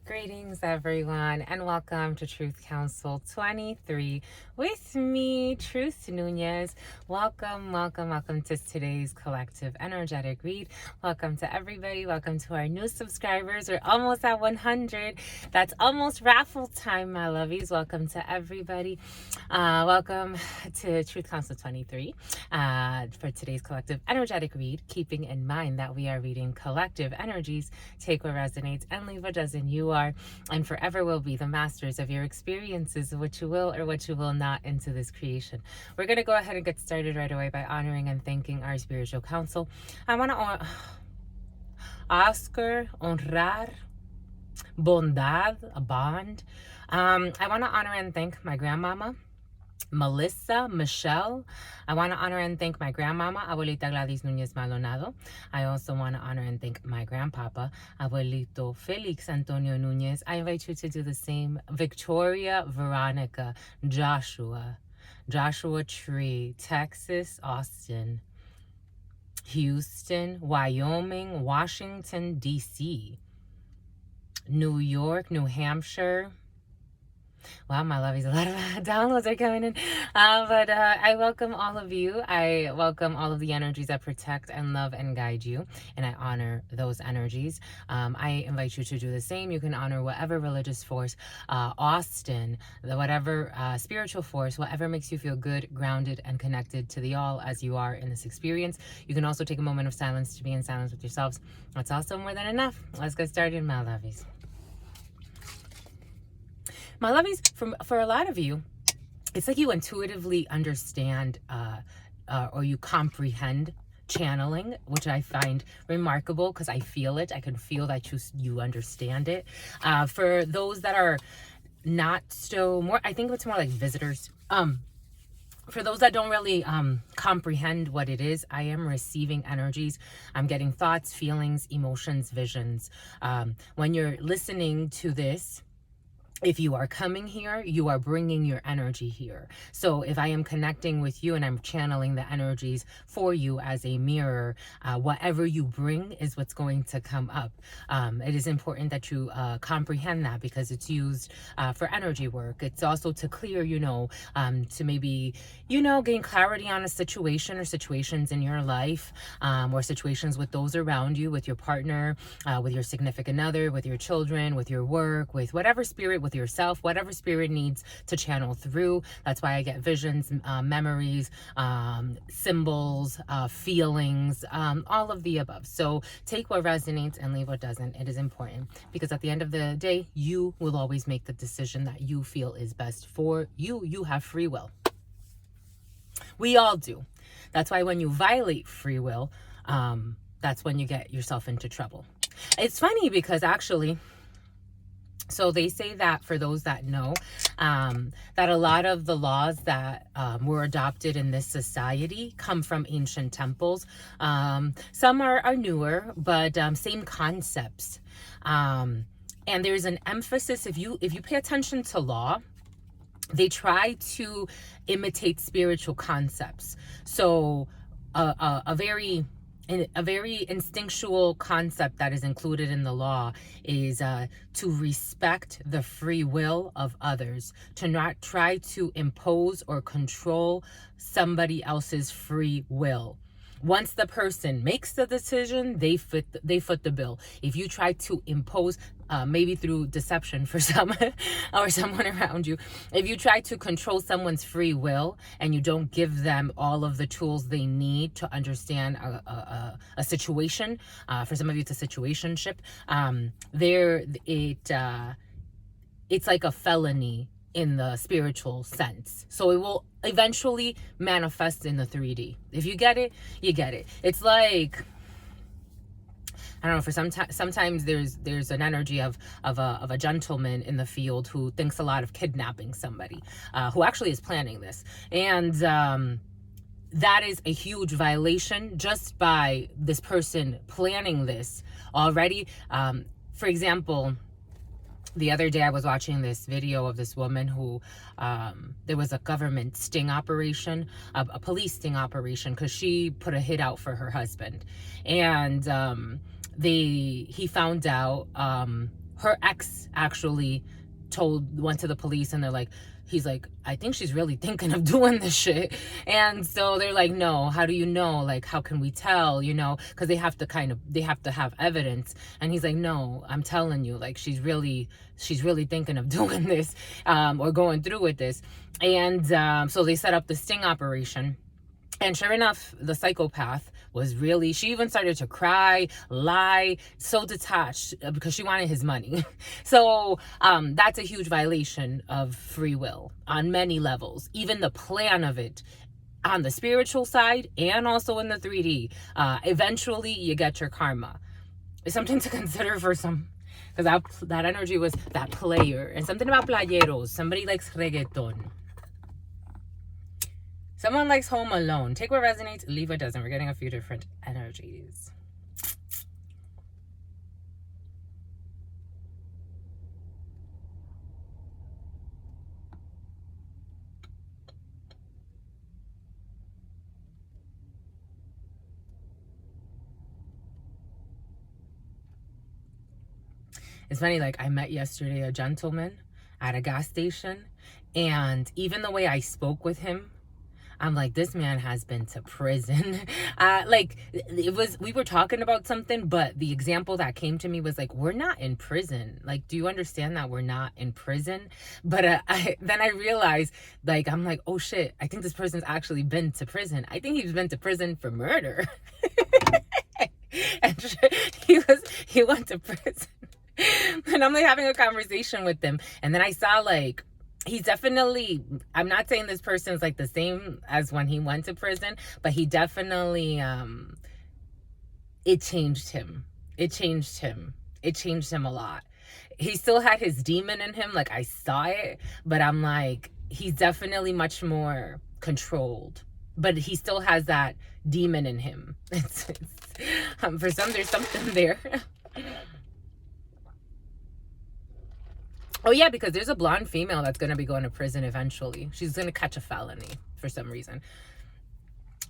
Greetings, everyone, and welcome to Truth Council 23 with me, Truth Nunez. Welcome to today's collective energetic read. Welcome to everybody. Welcome to our new subscribers. We're almost at 100. That's almost raffle time, my lovies. Welcome to everybody. Welcome to Truth Council 23 for today's collective energetic read, keeping in mind that we are reading collective energies. Take what resonates and leave what doesn't. You are and forever will be the masters of your experiences, of what you will or what you will not into this creation. We're going to go ahead and get started right away by honoring and thanking our spiritual council. I want to Oscar, honrar, bondad, a bond. I want to honor and thank my grandmama, Melissa, Michelle. I want to honor and thank my grandmama, Abuelita Gladys Nunez Maldonado. I also want to honor and thank my grandpapa, Abuelito Felix Antonio Nunez. I invite you to do the same. Victoria, Veronica, Joshua Tree, Texas, Austin, Houston, Wyoming, Washington, D.C., New York, New Hampshire. Wow, my lovies, a lot of downloads are coming in. But I welcome all of you. I welcome all of the energies that protect and love and guide you. And I honor those energies. I invite you to do the same. You can honor whatever religious force, Austin, whatever spiritual force, whatever makes you feel good, grounded, and connected to the all as you are in this experience. You can also take a moment of silence to be in silence with yourselves. That's also more than enough. Let's get started, my lovies. My lovies, for a lot of you, it's like you intuitively understand or you comprehend channeling, which I find remarkable because I feel it. I can feel that you understand it. For those that are not so more, I think it's more like visitors. For those that don't really comprehend what it is, I am receiving energies. I'm getting thoughts, feelings, emotions, visions. When you're listening to this, if you are coming here, you are bringing your energy here. So if I am connecting with you and I'm channeling the energies for you as a mirror, whatever you bring is what's going to come up. It is important that you comprehend that because it's used for energy work. It's also to clear, to maybe, gain clarity on a situation or situations in your life, or situations with those around you, with your partner, with your significant other, with your children, with your work, with whatever spirit, with yourself, whatever spirit needs to channel through. That's why I get visions, memories, symbols, feelings, all of the above. So take what resonates and leave what doesn't. It is important because at the end of the day, you will always make the decision that you feel is best for you. You have free will. We all do. That's why when you violate free will, that's when you get yourself into trouble. It's funny because actually, so they say that for those that know, that a lot of the laws that were adopted in this society come from ancient temples. Some are newer, but same concepts. And there's an emphasis, if you pay attention to law, they try to imitate spiritual concepts. So a very instinctual concept that is included in the law is to respect the free will of others, to not try to impose or control somebody else's free will. Once the person makes the decision, they foot the bill. If you try to impose, maybe through deception for someone or someone around you, if you try to control someone's free will and you don't give them all of the tools they need to understand a situation, for some of you it's a situationship, it's like a felony in the spiritual sense. So it will eventually manifest in the 3D. If you get it, you get it. It's like, I don't know, for sometimes there's an energy of a gentleman in the field who thinks a lot of kidnapping somebody, who actually is planning this. And that is a huge violation just by this person planning this already. For example, the other day I was watching this video of this woman who, there was a government sting operation, a police sting operation, because she put a hit out for her husband. And he found out her ex actually went to the police, and they're like, he's like, I think she's really thinking of doing this shit. And so they're like, no, how do you know? Like, how can we tell, you know? Because they have to have evidence. And he's like, no, I'm telling you, like, she's really thinking of doing this, or going through with this. And so they set up the sting operation. And sure enough, the psychopath was really, she even started to cry, lie, so detached, because she wanted his money. So that's a huge violation of free will on many levels. Even the plan of it on the spiritual side and also in the 3D. Eventually, you get your karma. It's something to consider for some, because that energy was that player. And something about playeros. Somebody likes reggaeton. Someone likes Home Alone. Take what resonates, leave what doesn't. We're getting a few different energies. It's funny, like, I met yesterday a gentleman at a gas station, and even the way I spoke with him, I'm like, this man has been to prison. Like, we were talking about something, but the example that came to me was like, we're not in prison. Like, do you understand that we're not in prison? But then I realized, like, I'm like, oh shit, I think this person's actually been to prison. I think he's been to prison for murder. And he went to prison. And I'm like having a conversation with them. And then I saw, like, he's definitely, I'm not saying this person's like the same as when he went to prison, but he definitely, it changed him. It changed him. It changed him a lot. He still had his demon in him. Like, I saw it, but I'm like, he's definitely much more controlled, but he still has that demon in him. For some, there's something there. Oh yeah, because there's a blonde female that's going to be going to prison eventually. She's going to catch a felony for some reason.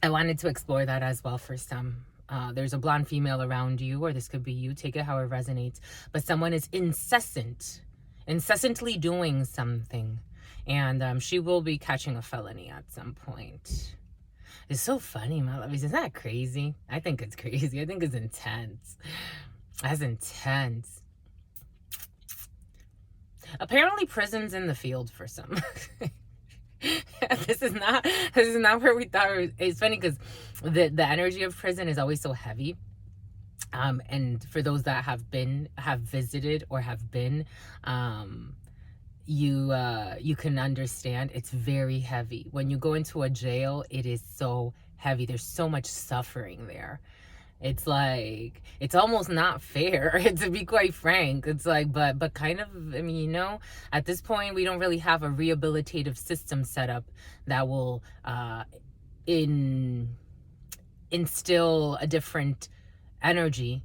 I wanted to explore that as well for some. There's a blonde female around you, or this could be you. Take it how it resonates. But someone is incessantly doing something. And she will be catching a felony at some point. It's so funny, my lovies. Isn't that crazy? I think it's crazy. I think it's intense. That's intense. Apparently prison's in the field for some. This is not where we thought it was. It's funny because the energy of prison is always so heavy. And for those that have visited or have been, you can understand it's very heavy. When you go into a jail, it is so heavy. There's so much suffering there. It's like, it's almost not fair, to be quite frank. It's like, but kind of, I mean, you know, at this point, we don't really have a rehabilitative system set up that will instill a different energy.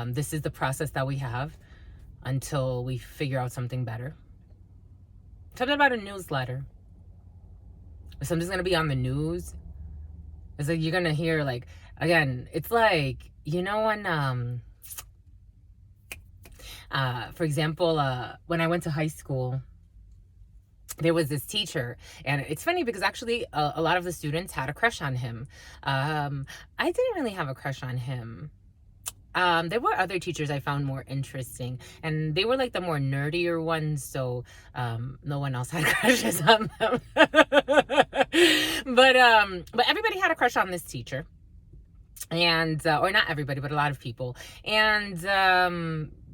This is the process that we have until we figure out something better. Something about a newsletter. If something's going to be on the news, it's like you're going to hear, like, again, it's like, you know, when, for example, when I went to high school, there was this teacher, and it's funny because actually a lot of the students had a crush on him. I didn't really have a crush on him. There were other teachers I found more interesting, and they were like the more nerdier ones, so no one else had crushes on them. But everybody had a crush on this teacher. And or not everybody, but a lot of people. And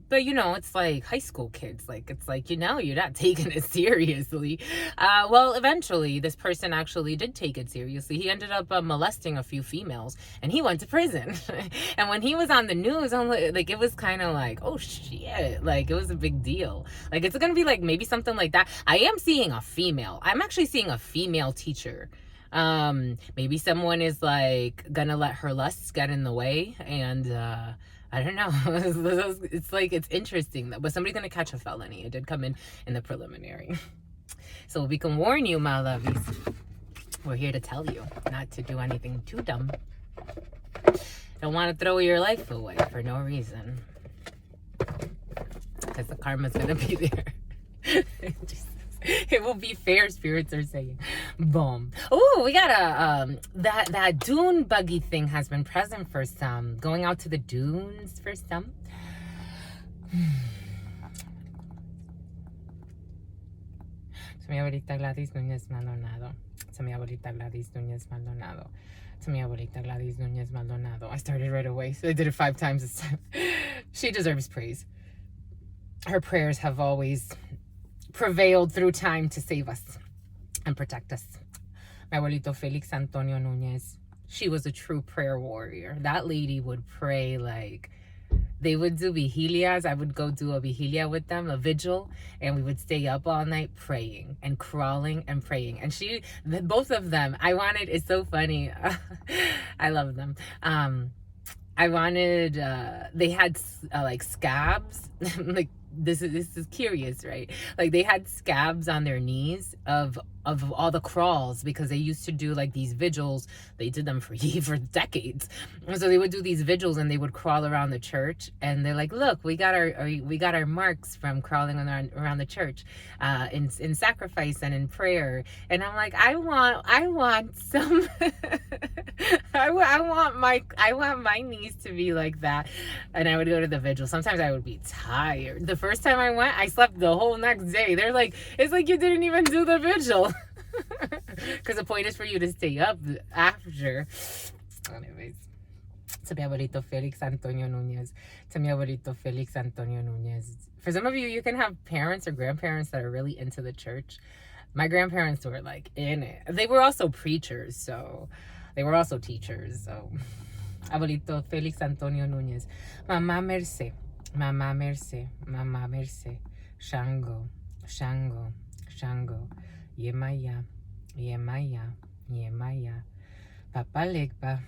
but you know, it's like high school kids, like, it's like, you know, you're not taking it seriously. Well, eventually this person actually did take it seriously. He ended up molesting a few females, and he went to prison. And when he was on the news, I'm like, it was kind of like, oh shit, like, it was a big deal. Like, it's gonna be like maybe something like that. I'm actually seeing a female teacher. Maybe someone is like gonna let her lusts get in the way, and I don't know. It's like, it's interesting though. But somebody's gonna catch a felony. It did come in the preliminary. So we can warn you, my lovies. We're here to tell you not to do anything too dumb. Don't want to throw your life away for no reason. because the karma's gonna be there. It will be fair, spirits are saying. Boom. Oh, we got a that dune buggy thing has been present for some. Going out to the dunes for some. To mi abuelita Gladys Núñez Maldonado. To mi abuelita Gladys Núñez Maldonado. To mi abuelita Gladys Núñez Maldonado. I started right away, so I did it 5 times this time. She deserves praise. Her prayers have always prevailed through time to save us and protect us. My abuelito Felix Antonio Núñez. She was a true prayer warrior. That lady would pray like... They would do vigilias. I would go do a vigilia with them, a vigil, and we would stay up all night praying and crawling and praying. And both of them, it's so funny. I love them. They had like scabs, like this is curious, right? Like they had scabs on their knees of all the crawls, because they used to do like these vigils. They did them for decades. And so they would do these vigils and they would crawl around the church, and they're like, look, we got our marks from crawling around the church in sacrifice and in prayer. And I'm like, I want some I want my knees to be like that. And I would go to the vigil. Sometimes I would be tired. The first time I went, I slept the whole next day. They're like, it's like you didn't even do the vigil. Because the point is for you to stay up after. Anyways. To mi abuelito Felix Antonio Núñez. To mi abuelito Felix Antonio Núñez. For some of you, you can have parents or grandparents that are really into the church. My grandparents were like in it. They were also preachers, so they were also teachers. So abuelito Felix Antonio Núñez. Mamá Merce. Mamá Merce. Mamá Merce. Shango. Shango. Shango. Yemaya. Yemaya. Yemaya. Papa Legba.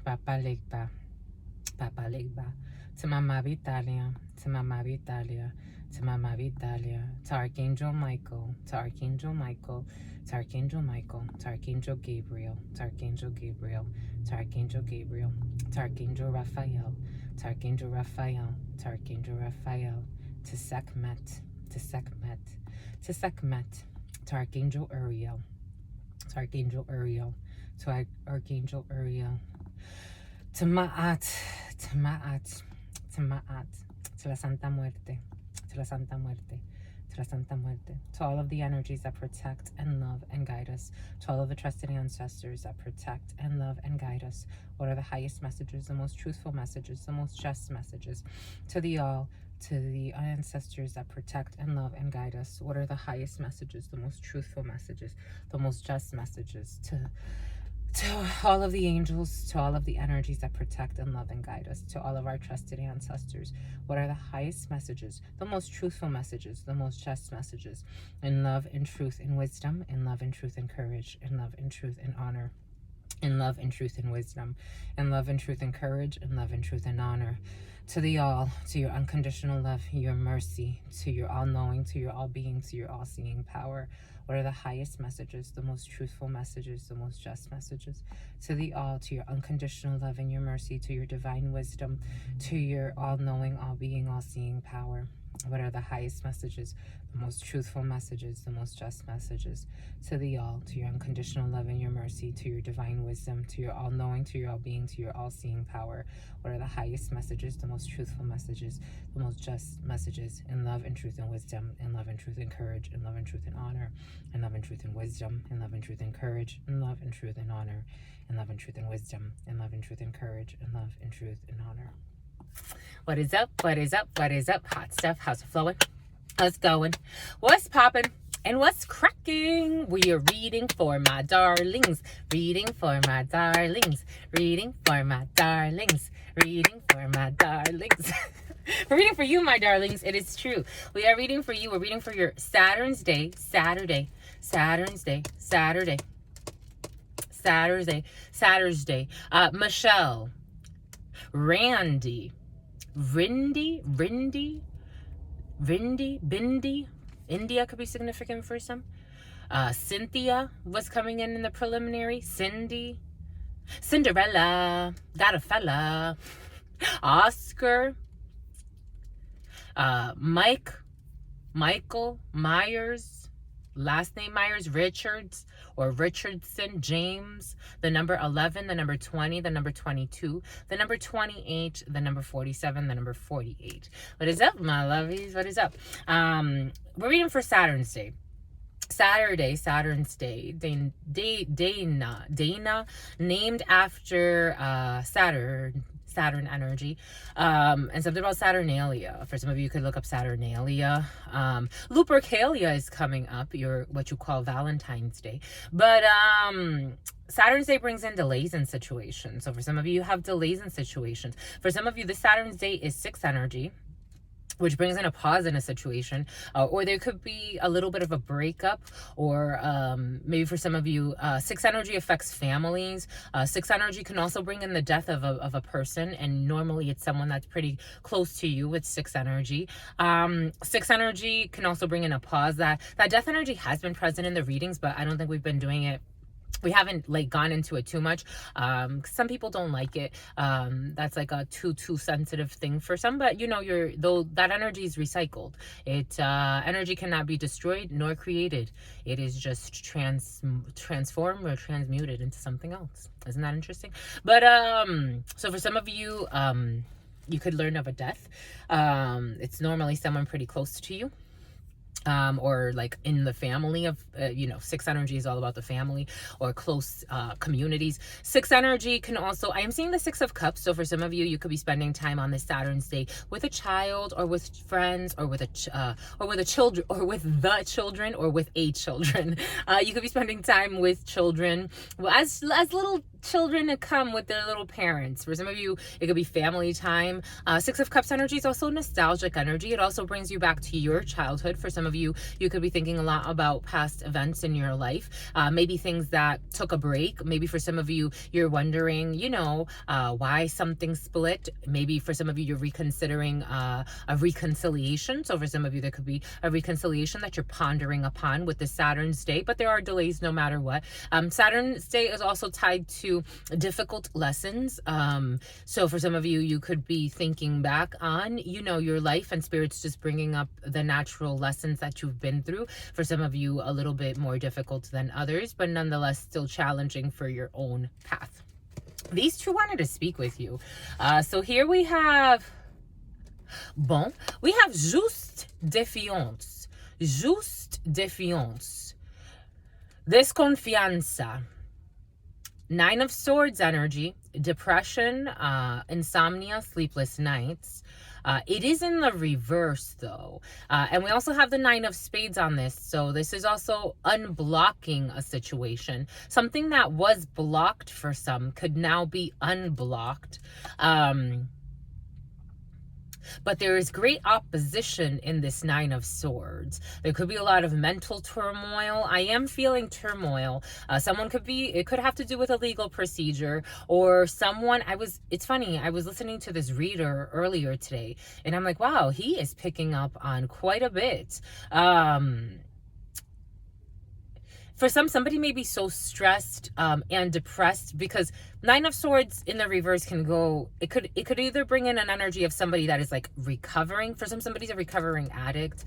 Papa Legba. Papa Legba. To Mama Vitalia. To Mama Vitalia. To Mama Vitalia. To Archangel Michael. To Archangel Michael. To Archangel Michael. To Archangel Gabriel. To Archangel Gabriel. To Archangel Gabriel. To Archangel Raphael. To Archangel Raphael. To Archangel Raphael. To Sekhmet. To Sekhmet. To Sekhmet. To Archangel Uriel. To Archangel Uriel. To Archangel Uriel. To Ma'at. To Ma'at. To Ma'at. To la Santa Muerte. To la Santa Muerte. To la Santa Muerte. To all of the energies that protect and love and guide us. To all of the trusted ancestors that protect and love and guide us. What are the highest messages, the most truthful messages, the most just messages? To the all. To the ancestors that protect and love and guide us. What are the highest messages, the most truthful messages, the most just messages? To all of the angels, to all of the energies that protect and love and guide us, to all of our trusted ancestors, what are the highest messages, the most truthful messages, the most just messages? In love and truth and wisdom, in love and truth and courage, in love and truth and honor, in love and truth and wisdom, in love and truth and courage, in love and truth and honor. To the all, to your unconditional love, your mercy, to your all-knowing, to your all-being, to your all-seeing power. What are the highest messages, the most truthful messages, the most just messages? To the all, to your unconditional love and your mercy, to your divine wisdom, to your all-knowing, all-being, all-seeing power. What are the highest messages, the most truthful messages, the most just messages? To the all, to your unconditional love and your mercy, to your divine wisdom, to your all-knowing, to your all-being, to your all-seeing power. What are the highest messages, the most truthful messages, the most just messages? In love and truth and wisdom, in love and truth and courage, in love and truth and honor, in love and truth and wisdom, in love and truth and courage, in love and truth and honor, in love and truth and wisdom, in love and truth and courage, in love and truth and honor. What is up? What is up? What is up? Hot stuff. How's it flowing? How's it going? What's popping? And what's cracking? We are reading for my darlings. Reading for my darlings. Reading for my darlings. Reading for my darlings. We're reading for you, my darlings. It is true. We are reading for you. We're reading for your Saturn's Day, Saturday. Saturn's Day, Saturday. Saturday. Michelle. Randy. Bindi. India could be significant for some. Cynthia was coming in the preliminary. Cinderella, got a fella. Oscar, Michael Myers, last name Myers, Richards or Richardson, James, the number 11, the number 20, the number 22, the number 28, the number 47, the number 48. What is up, my lovies? What is up? We're reading for Saturn's Day. Saturn's Day. Dana, named after Saturn energy, and something about Saturnalia. For some of you, you could look up Saturnalia. Lupercalia is coming up, what you call Valentine's Day. But Saturn's Day brings in delays in situations. So for some of you, you have delays in situations. For some of you, the Saturn's Day is 6 energy, which brings in a pause in a situation, or there could be a little bit of a breakup, or maybe for some of you, 6 energy affects families. 6 energy can also bring in the death of a person, and normally it's someone that's pretty close to you with 6 energy. 6 energy can also bring in a pause. That death energy has been present in the readings, but I don't think we've been doing it. We haven't gone into it too much. Some people don't like it. That's like a too sensitive thing for some, but that energy is recycled. Energy cannot be destroyed nor created. It is just transformed or transmuted into something else. Isn't that interesting? But so for some of you, you could learn of a death. It's normally someone pretty close to you. Or in the family of 6 energy is all about the family or close communities. 6 energy can also, I am seeing the 6 of Cups. So for some of you, you could be spending time on this Saturn's Day with a child, or with friends, or with the children, or with a children. You could be spending time with children as little children to come with their little parents. For some of you, it could be family time. 6 of Cups energy is also nostalgic energy. It also brings you back to your childhood. For some of you, you could be thinking a lot about past events in your life, maybe things that took a break. Maybe for some of you, you're wondering, why something split. Maybe for some of you, you're reconsidering a reconciliation. So for some of you, there could be a reconciliation that you're pondering upon with the Saturn's Day, but there are delays no matter what. Saturn's Day is also tied to difficult lessons. So for some of you, you could be thinking back on, your life, and Spirit's just bringing up the natural lessons that you've been through. For some of you, a little bit more difficult than others, but nonetheless still challenging for your own path. These two wanted to speak with you. So here we have, juste défiance. Juste défiance. Desconfianza. 9 of Swords energy, depression, insomnia, sleepless nights. It is in the reverse though. And we also have the 9 of Spades on this. So this is also unblocking a situation. Something that was blocked for some could now be unblocked. But there is great opposition in this 9 of Swords. There could be a lot of mental turmoil. I am feeling turmoil. It could have to do with a legal procedure, or someone, it's funny, I was listening to this reader earlier today, and I'm like, wow, he is picking up on quite a bit. For somebody may be so stressed and depressed, because 9 of Swords in the reverse can go, it could either bring in an energy of somebody that is recovering. For somebody's a recovering addict.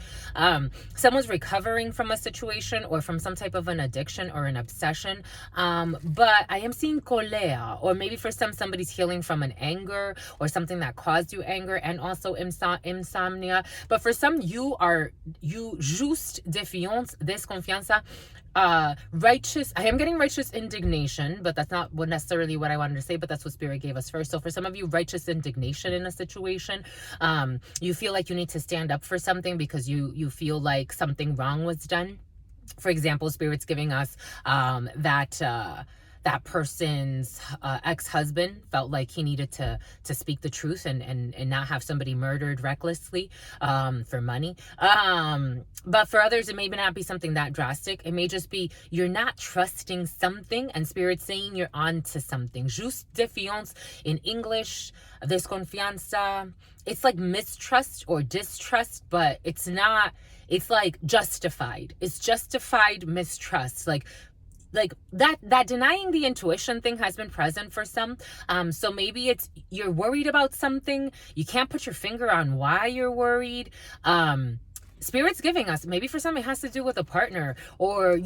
Someone's recovering from a situation or from some type of an addiction or an obsession. But I am seeing colère, or maybe for somebody's healing from an anger or something that caused you anger, and also insomnia. But for some, you juste défiance, desconfianza. Righteous, I am getting righteous indignation, but that's not necessarily what I wanted to say, but that's what Spirit gave us first. So for some of you, righteous indignation in a situation, you feel like you need to stand up for something because you feel like something wrong was done. For example, Spirit's giving us that person's ex-husband felt like he needed to speak the truth and not have somebody murdered recklessly for money. But for others, it may not be something that drastic. It may just be you're not trusting something, and Spirit's saying you're on to something. Juste défiance in English, desconfianza. It's like mistrust or distrust, but it's not. It's like justified. It's justified mistrust. Like, like that denying the intuition thing has been present for some. So maybe it's you're worried about something, you can't put your finger on why you're worried. Spirit's giving us, maybe for some it has to do with a partner, or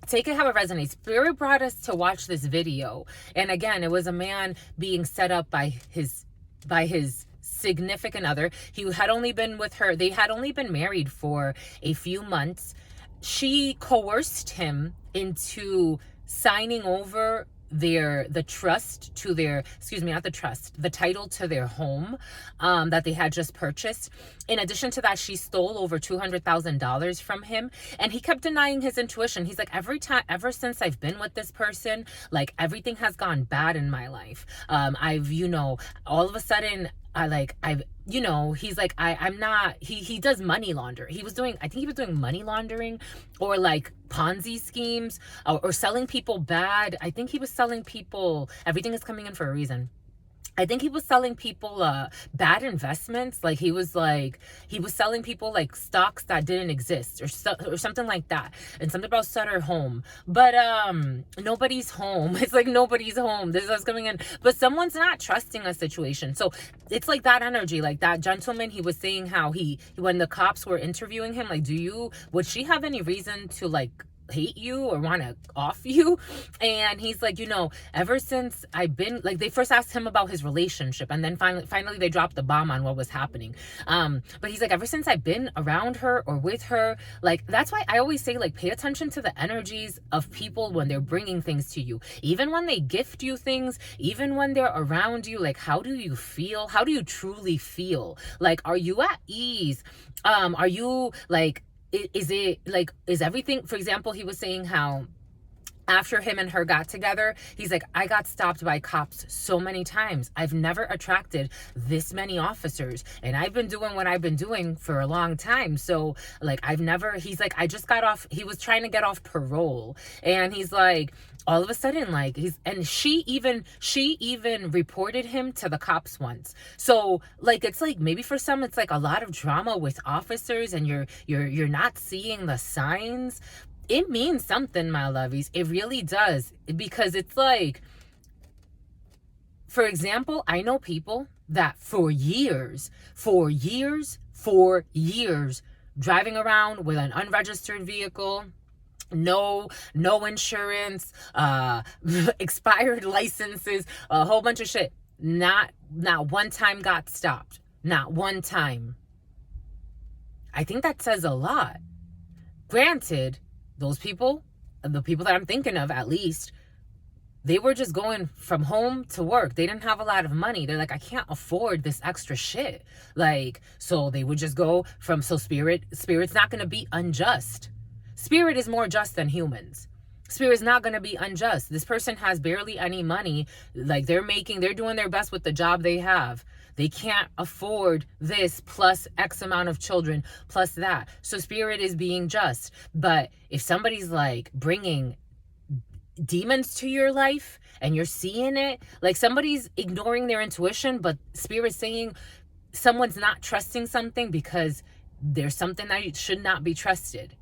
take it how it resonates. Spirit brought us to watch this video, and again, it was a man being set up by his significant other. He had only been with her, they had only been married for a few months. She coerced him into signing over the trust to their, excuse me, not the trust, the title to their home that they had just purchased. In addition to that, she stole over $200,000 from him, and he kept denying his intuition. He's like, ever since I've been with this person, like everything has gone bad in my life. I've, all of a sudden, he's like, I'm not, he does money laundering. I think he was doing money laundering, or like Ponzi schemes, or selling people bad. I think he was selling people, everything is coming in for a reason. I think he was selling people bad investments. Like he was selling people like stocks that didn't exist, or something like that. And something about Sutter home. But nobody's home. It's like nobody's home. This is what's coming in. But someone's not trusting a situation. So it's like that energy. Like that gentleman, he was saying how when the cops were interviewing him, like, would she have any reason to like hate you or want to off you? And he's like, ever since I've been, like, they first asked him about his relationship, and then finally they dropped the bomb on what was happening. But he's like, ever since I've been around her or with her, like, that's why I always say, like, pay attention to the energies of people when they're bringing things to you, even when they gift you things, even when they're around you. Like, how do you feel? How do you truly feel? Like, are you at ease? Are you like, is everything, for example, he was saying how after him and her got together, he's like, I got stopped by cops so many times. I've never attracted this many officers, and I've been doing what I've been doing for a long time. So like, he's like, I just got off, he was trying to get off parole, and he's like, all of a sudden, like, she even reported him to the cops once. So like, it's like, maybe for some it's like a lot of drama with officers, and you're not seeing the signs. It means something, my lovies. It really does. Because it's like, for example, I know people that for years, driving around with an unregistered vehicle, no insurance, expired licenses, a whole bunch of shit. Not one time got stopped. Not one time. I think that says a lot. Granted, those people, the people that I'm thinking of at least, they were just going from home to work. They didn't have a lot of money. They're like, I can't afford this extra shit. Like, so they would just go from, so Spirit's not going to be unjust. Spirit is more just than humans. Spirit's not going to be unjust. This person has barely any money. Like, they're doing their best with the job they have. They can't afford this plus X amount of children plus that. So Spirit is being just. But if somebody's like bringing demons to your life and you're seeing it, like somebody's ignoring their intuition, but Spirit's saying someone's not trusting something because there's something that should not be trusted.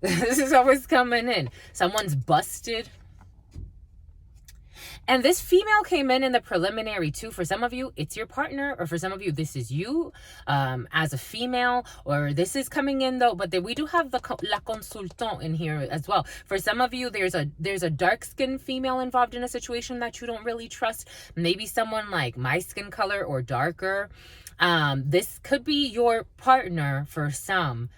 This is always coming in. Someone's busted. And this female came in the preliminary too. For some of you, it's your partner, or for some of you, this is you as a female, or this is coming in though. But we do have la consultant in here as well. For some of you, there's a dark-skinned female involved in a situation that you don't really trust. Maybe someone like my skin color or darker. This could be your partner for some.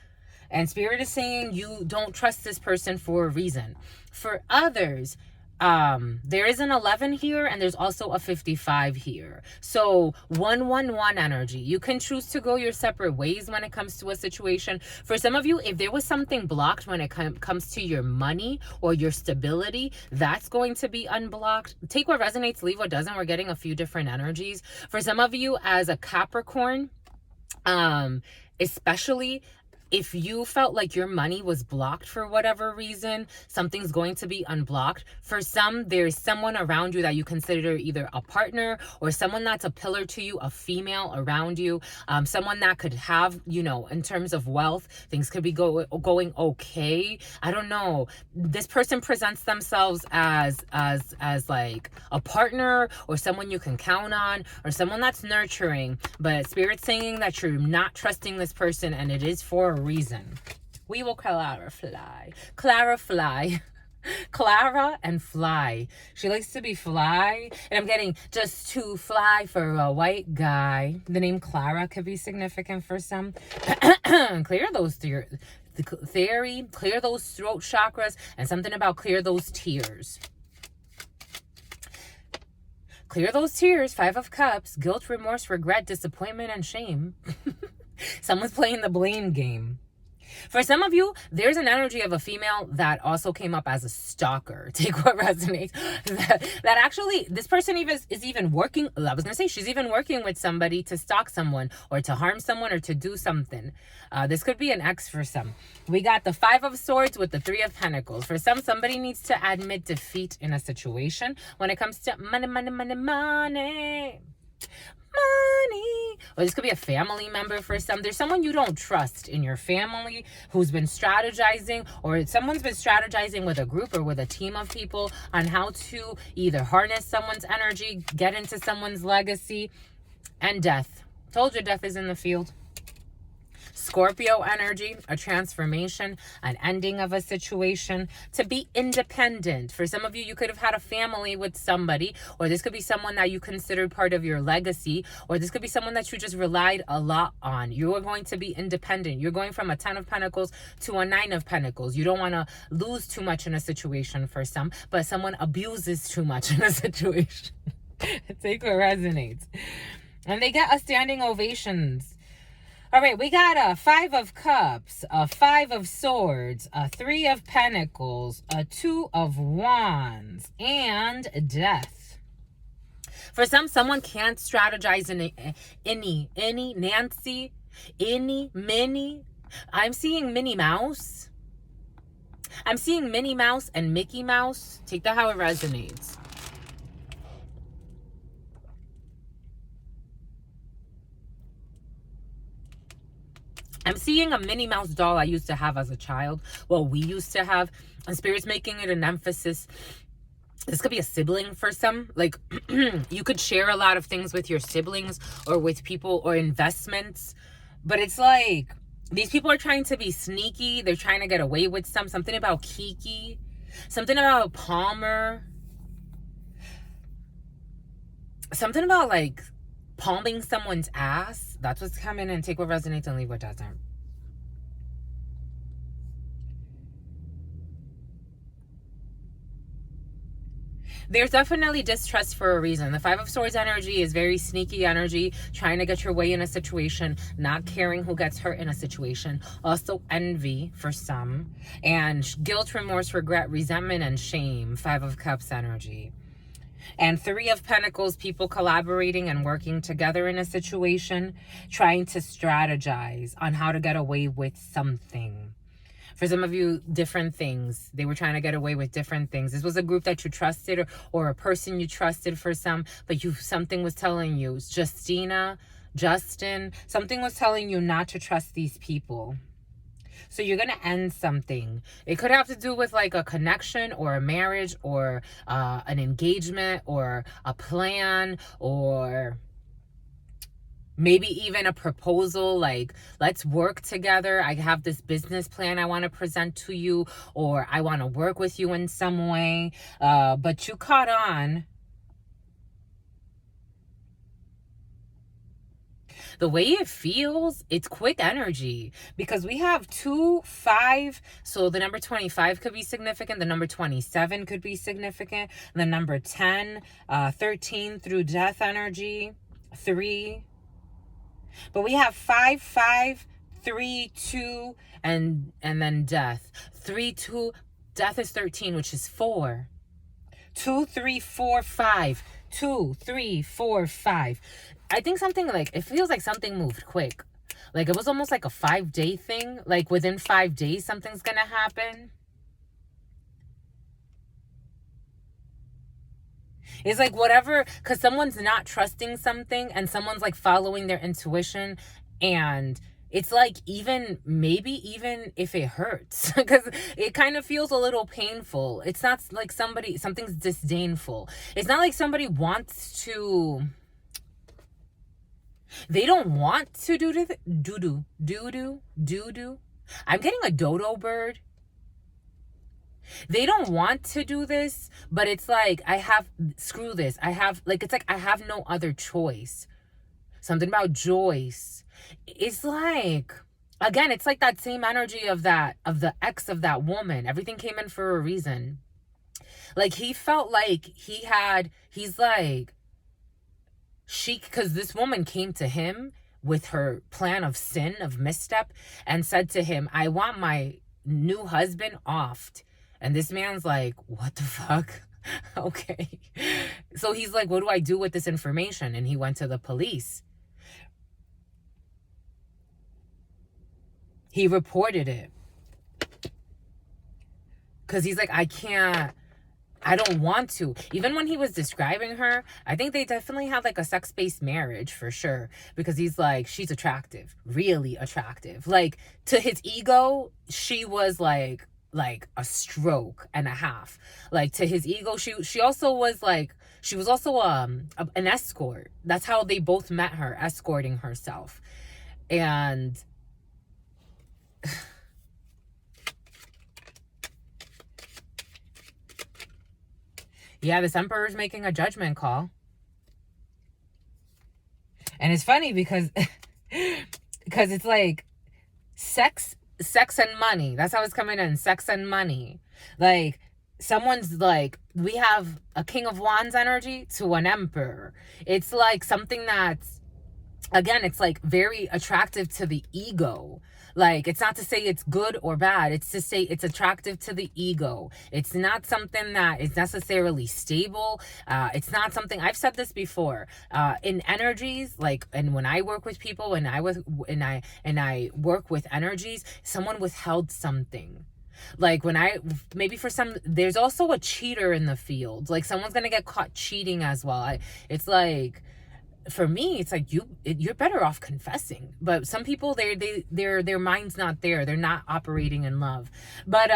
And Spirit is saying you don't trust this person for a reason. For others, there is an 11 here, and there's also a 55 here. So 111 energy. You can choose to go your separate ways when it comes to a situation. For some of you, if there was something blocked when it comes to your money or your stability, that's going to be unblocked. Take what resonates, leave what doesn't. We're getting a few different energies. For some of you, as a Capricorn, especially, if you felt like your money was blocked for whatever reason, something's going to be unblocked. For some, there's someone around you that you consider either a partner or someone that's a pillar to you, a female around you, someone that could have, you know, in terms of wealth, things could be going okay. I don't know. This person presents themselves as like a partner or someone you can count on or someone that's nurturing, but Spirit's saying that you're not trusting this person, and it is for a reason. We will clarify. Clara and fly. She likes to be fly, and I'm getting just too fly for a white guy. The name Clara could be significant for some. Clear those clear those throat chakras, and something about clear those tears. Clear those tears. 5 of Cups, guilt, remorse, regret, disappointment, and shame. Someone's playing the blame game. For some of you, there's an energy of a female that also came up as a stalker. Take what resonates. That actually, this person is even working. I was going to say, she's even working with somebody to stalk someone or to harm someone or to do something. This could be an ex for some. We got the 5 of Swords with the 3 of Pentacles. For some, somebody needs to admit defeat in a situation when it comes to money. Or this could be a family member for some. There's someone you don't trust in your family who's been strategizing, or someone's been strategizing with a group or with a team of people on how to either harness someone's energy, get into someone's legacy. And death. Told you death is in the field. Scorpio energy, a transformation, an ending of a situation, to be independent. For some of you, you could have had a family with somebody, or this could be someone that you considered part of your legacy, or this could be someone that you just relied a lot on. You are going to be independent. You're going from a 10 of Pentacles to a 9 of Pentacles. You don't want to lose too much in a situation for some, but someone abuses too much in a situation. Take what resonates. And they get a standing ovations. All right, we got a 5 of Cups, a 5 of Swords, a 3 of Pentacles, a 2 of Wands, and death. For some, someone can't strategize in any Nancy, any Minnie. I'm seeing Minnie Mouse. I'm seeing Minnie Mouse and Mickey Mouse. Take that how it resonates. I'm seeing a Minnie Mouse doll I used to have as a child. Well, we used to have. And Spirit's making it an emphasis. This could be a sibling for some. Like, you could share a lot of things with your siblings or with people or investments. But it's like, these people are trying to be sneaky. They're trying to get away with something about Kiki. Something about Palmer. Something about, like, palming someone's ass. That's what's coming in. Take what resonates and leave what doesn't. There's definitely distrust for a reason. The 5 of Swords energy is very sneaky energy, trying to get your way in a situation, not caring who gets hurt in a situation. Also envy for some, and guilt, remorse, regret, resentment, and shame. 5 of Cups energy. And 3 of Pentacles, people collaborating and working together in a situation, trying to strategize on how to get away with something. For some of you, different things. They were trying to get away with different things. This was a group that you trusted, or a person you trusted for some, but something was telling you, Justin, something was telling you not to trust these people. So you're going to end something. It could have to do with like a connection or a marriage or an engagement or a plan, or maybe even a proposal, like, let's work together. I have this business plan I want to present to you, or I want to work with you in some way. But you caught on. The way it feels, it's quick energy, because we have 2, 5. So the number 25 could be significant. The number 27 could be significant. The number 10, 13 through death energy, 3. But we have 5, 5, 3, 2, and then death. 3, 2, death is 13, which is 4. 2, 3, 4, 5. 2, 3, 4, 5. I think something like, it feels like something moved quick. Like, it was almost like a 5-day thing. Like, within 5 days, something's gonna happen. It's like whatever, because someone's not trusting something and someone's like following their intuition, and it's like, even maybe even if it hurts, because it kind of feels a little painful. It's not like something's disdainful. It's not like somebody wants to, they don't want to do. I'm getting a dodo bird. They don't want to do this, but it's like, screw this. It's like, I have no other choice. Something about Joyce. It's like, again, it's like that same energy of the ex of that woman. Everything came in for a reason. Like, he felt like he's like, because this woman came to him with her plan of sin, of misstep, and said to him, I want my new husband offed. And this man's like, what the fuck? Okay. So he's like, what do I do with this information? And he went to the police. He reported it. Because he's like, I don't want to. Even when he was describing her, I think they definitely had like a sex-based marriage for sure. Because he's like, she's attractive. Really attractive. Like, to his ego, she was like a stroke and a half. Like, to his ego, she also was like, she was also an escort. That's how they both met her, escorting herself. And yeah, this emperor's making a judgment call. And it's funny because it's like sex and money. That's how it's coming in. Sex and money. Like, someone's like, we have a King of Wands energy to an emperor. It's like something that's, again, it's like very attractive to the ego. Like, it's not to say it's good or bad. It's to say it's attractive to the ego. It's not something that is necessarily stable. It's not something, I've said this before, in energies, like, and when I work with people, and I work with energies, someone withheld something. Like, maybe for some, there's also a cheater in the field. Like, someone's going to get caught cheating as well. It's like, for me, it's like, you're better off confessing. But some people, their mind's not there. They're not operating in love. But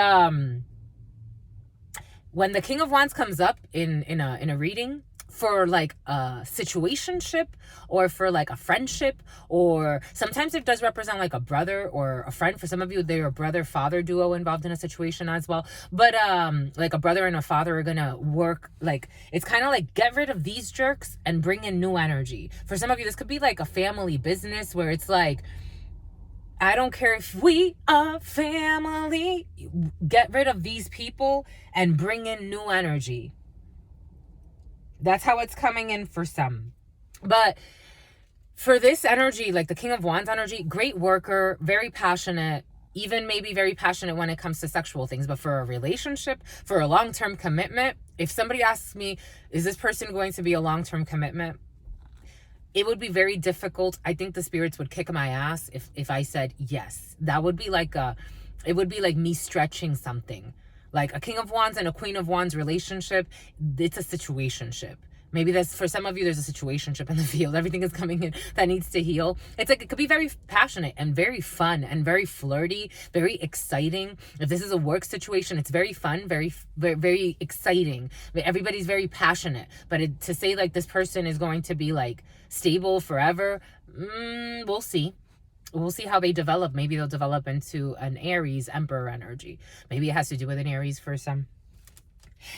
when the King of Wands comes up in a reading for like a situationship, or for like a friendship, or sometimes it does represent like a brother or a friend. For some of you, they're a brother-father duo involved in a situation as well. But like a brother and a father are gonna work, like, it's kind of like, get rid of these jerks and bring in new energy. For some of you, this could be like a family business where it's like, I don't care if we are family, get rid of these people and bring in new energy. That's how it's coming in for some. But for this energy, like the King of Wands energy, great worker, very passionate, even maybe very passionate when it comes to sexual things. But for a relationship, for a long-term commitment, if somebody asks me, is this person going to be a long-term commitment? It would be very difficult. I think the spirits would kick my ass if I said yes. That would be like it would be like me stretching something. Like a King of Wands and a Queen of Wands relationship, it's a situationship. Maybe that's, for some of you, there's a situationship in the field. Everything is coming in that needs to heal. It's like, it could be very passionate and very fun and very flirty, very exciting. If this is a work situation, it's very fun, very, very, very exciting. Everybody's very passionate. But to say like this person is going to be like stable forever, we'll see. We'll see how they develop. Maybe they'll develop into an Aries Emperor energy. Maybe it has to do with an Aries for some.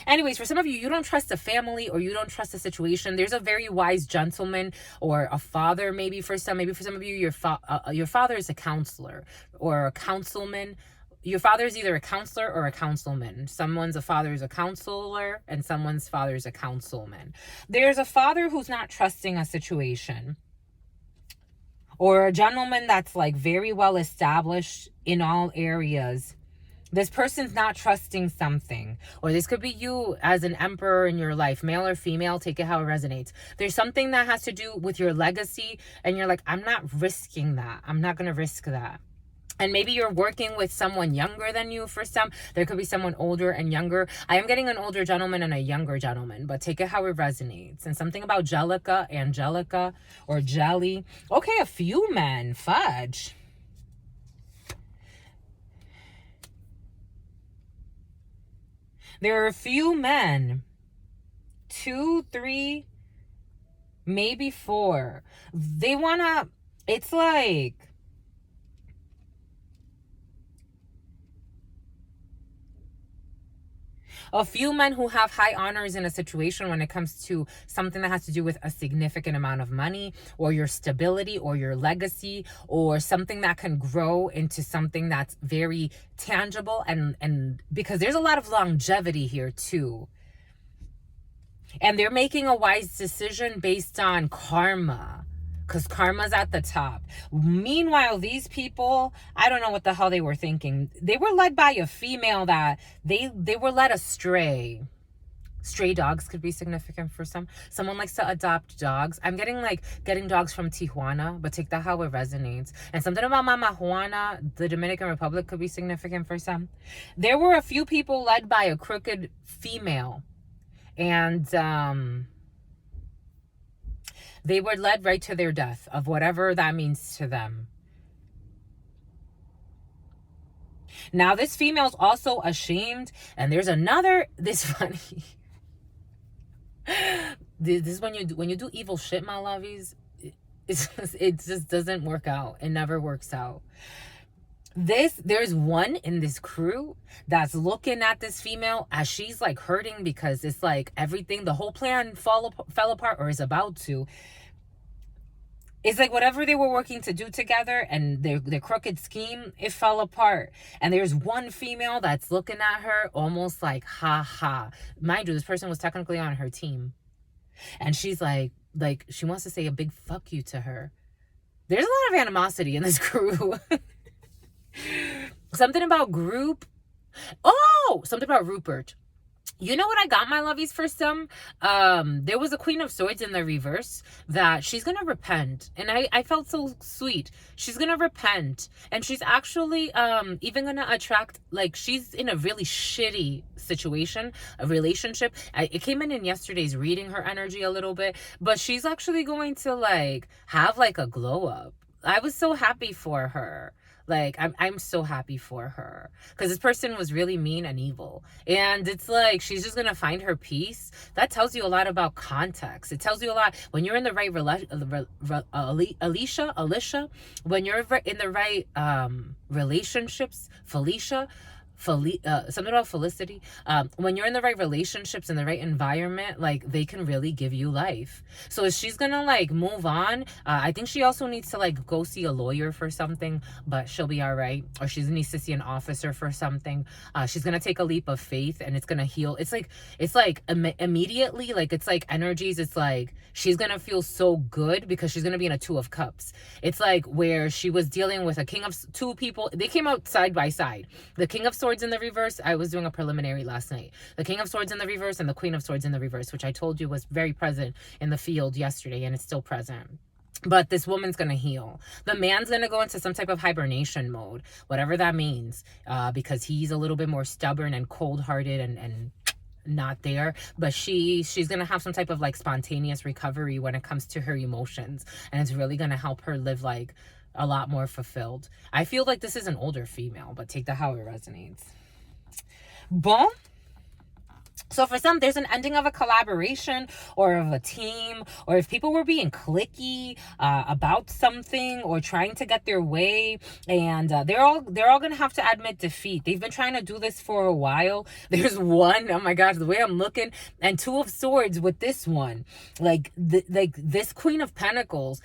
Anyways, for some of you, you don't trust a family, or you don't trust a situation. There's a very wise gentleman, or a father, maybe for some. Maybe for some of you, your father is a counselor or a councilman. Your father is either a counselor or a councilman. Someone's a father is a counselor, and someone's father is a councilman. There's a father who's not trusting a situation, or a gentleman that's like very well established in all areas, This person's not trusting something. Or this could be you as an emperor in your life, male or female, take it how it resonates. There's something that has to do with your legacy, and you're like, I'm not risking that. I'm not going to risk that. And maybe you're working with someone younger than you for some. There could be someone older and younger. I am getting an older gentleman and a younger gentleman, but take it how it resonates. And something about Angelica, or Jelly. Okay, a few men. Fudge. There are a few men. 2, 3, maybe 4. They want to, it's like, a few men who have high honors in a situation when it comes to something that has to do with a significant amount of money, or your stability, or your legacy, or something that can grow into something that's very tangible, and because there's a lot of longevity here too. And they're making a wise decision based on karma, because karma's at the top. Meanwhile, these people, I don't know what the hell they were thinking. They were led by a female that they were led astray. Stray dogs could be significant for some. Someone likes to adopt dogs. I'm getting dogs from Tijuana, but take that how it resonates. And something about Mama Juana, the Dominican Republic, could be significant for some. There were a few people led by a crooked female. And they were led right to their death, of whatever that means to them. Now, this female's also ashamed. And there's another, this funny. This is when you do evil shit, my lovies. It just doesn't work out. It never works out. There's one in this crew that's looking at this female as she's like hurting, because it's like everything, the whole plan fell apart, or is about to. It's like whatever they were working to do together, and their crooked scheme, it fell apart. And there's one female that's looking at her almost like, ha ha. Mind you, this person was technically on her team. And she's like she wants to say a big fuck you to her. There's a lot of animosity in this crew. Something about group. Oh, something about Rupert. You know what I got, my lovies, for some? There was a Queen of Swords in the reverse that she's going to repent. And I felt so sweet. She's going to repent. And she's actually even going to attract, like, she's in a really shitty situation, a relationship. It came in yesterday's reading, her energy a little bit. But she's actually going to, like, have, like, a glow up. I was so happy for her. Like, I'm so happy for her, because this person was really mean and evil, and it's like she's just gonna find her peace. That tells you a lot about context. It tells you a lot when you're in the right Alicia, when you're in the right relationships, something about Felicity. When you're in the right relationships, in the right environment, like, they can really give you life. So if she's gonna like move on, I think she also needs to like go see a lawyer for something, but she'll be all right. Or she needs to see an officer for something. She's gonna take a leap of faith, and it's gonna heal. It's like immediately, like, it's like energies. It's like she's gonna feel so good because she's gonna be in a 2 of Cups. It's like where she was dealing with a king of two people. They came out side by side. The King of Swords in the reverse. I was doing a preliminary last night. The King of Swords in the reverse and the Queen of Swords in the reverse, which I told you was very present in the field yesterday, and it's still present. But this woman's going to heal. The man's going to go into some type of hibernation mode, whatever that means, because he's a little bit more stubborn and cold-hearted and not there. But she's going to have some type of like spontaneous recovery when it comes to her emotions, and it's really going to help her live like a lot more fulfilled. I feel like this is an older female, but take that how it resonates. Bon. So for some, there's an ending of a collaboration or of a team, or if people were being cliquey about something or trying to get their way, and they're all gonna have to admit defeat. They've been trying to do this for a while. There's one, oh my gosh, the way I'm looking, and 2 of Swords with this one, like this Queen of Pentacles,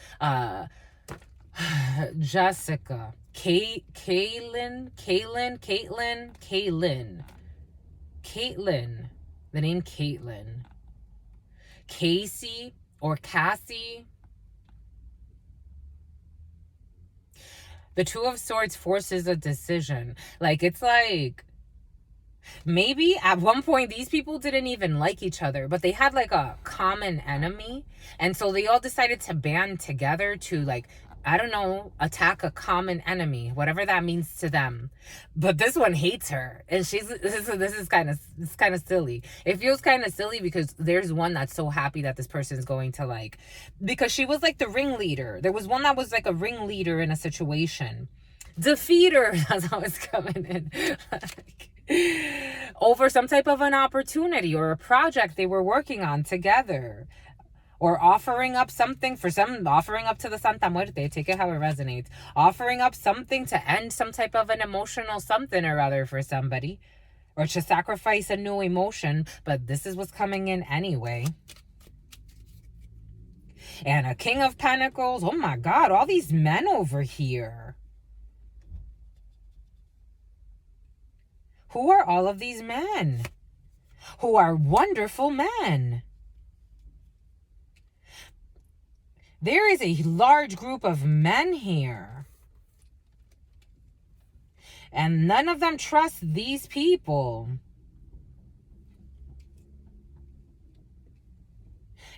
Jessica, Caitlin, the name Caitlin, Casey or Cassie. The 2 of Swords forces a decision. Like, it's like Maybe at one point these people didn't even like each other, but they had like a common enemy. And so they all decided to band together to, like, I don't know, attack a common enemy, whatever that means to them. But this one hates her. And this is kind of, it's kind of silly. It feels kind of silly because there's one that's so happy that this person's going to, like, because she was like the ringleader. There was one that was like a ringleader in a situation. Defeat her. That's how it's coming in. Like, over some type of an opportunity or a project they were working on together, or offering up something for some, offering up to the Santa Muerte, take it how it resonates, offering up something to end some type of an emotional something or other for somebody, or to sacrifice a new emotion. But this is what's coming in anyway. And a King of Pentacles. Oh my God, all these men over here. Who are all of these men? Who are wonderful men. There is a large group of men here. And none of them trust these people.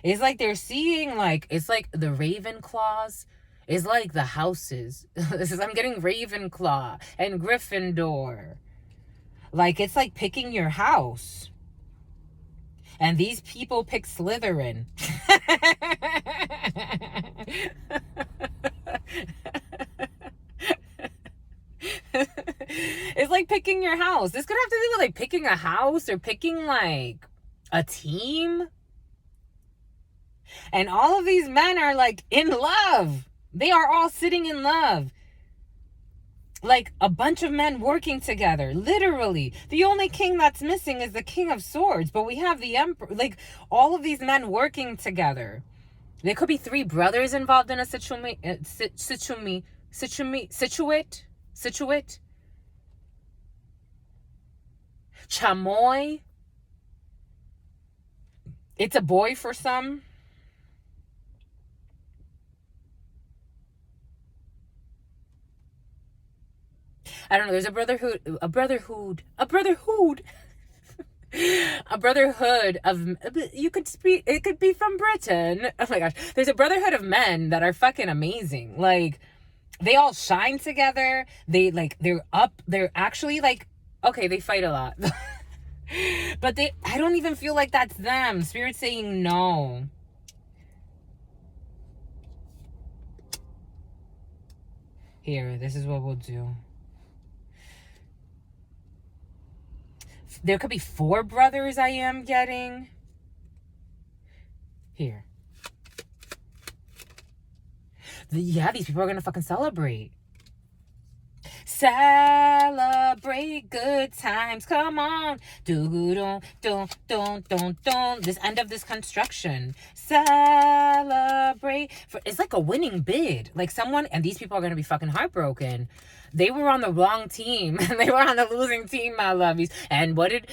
It's like they're seeing, like, it's like the Ravenclaws. It's like the houses. I'm getting Ravenclaw and Gryffindor. Like, it's like picking your house. And these people pick Slytherin. It's like picking your house. This could have to do with like picking a house or picking like a team. And all of these men are like in love. They are all sitting in love. Like a bunch of men working together, literally. The only king that's missing is the King of Swords, but we have the Emperor. Like, all of these men working together. There could be 3 brothers involved in a situate. Chamoy. It's a boy for some. I don't know. There's a brotherhood of, you could speak, it could be from Britain. Oh my gosh. There's a brotherhood of men that are fucking amazing. Like, they all shine together. They're actually like, okay, they fight a lot. But I don't even feel like that's them. Spirit's saying no. Here, this is what we'll do. There could be 4 brothers I am getting. Here. Yeah, these people are going to fucking celebrate. Celebrate good times. Come on. Don't. This end of this construction. Celebrate. It's like a winning bid. Like someone, and these people are going to be fucking heartbroken. They were on the wrong team. They were on the losing team, my lovies. And what did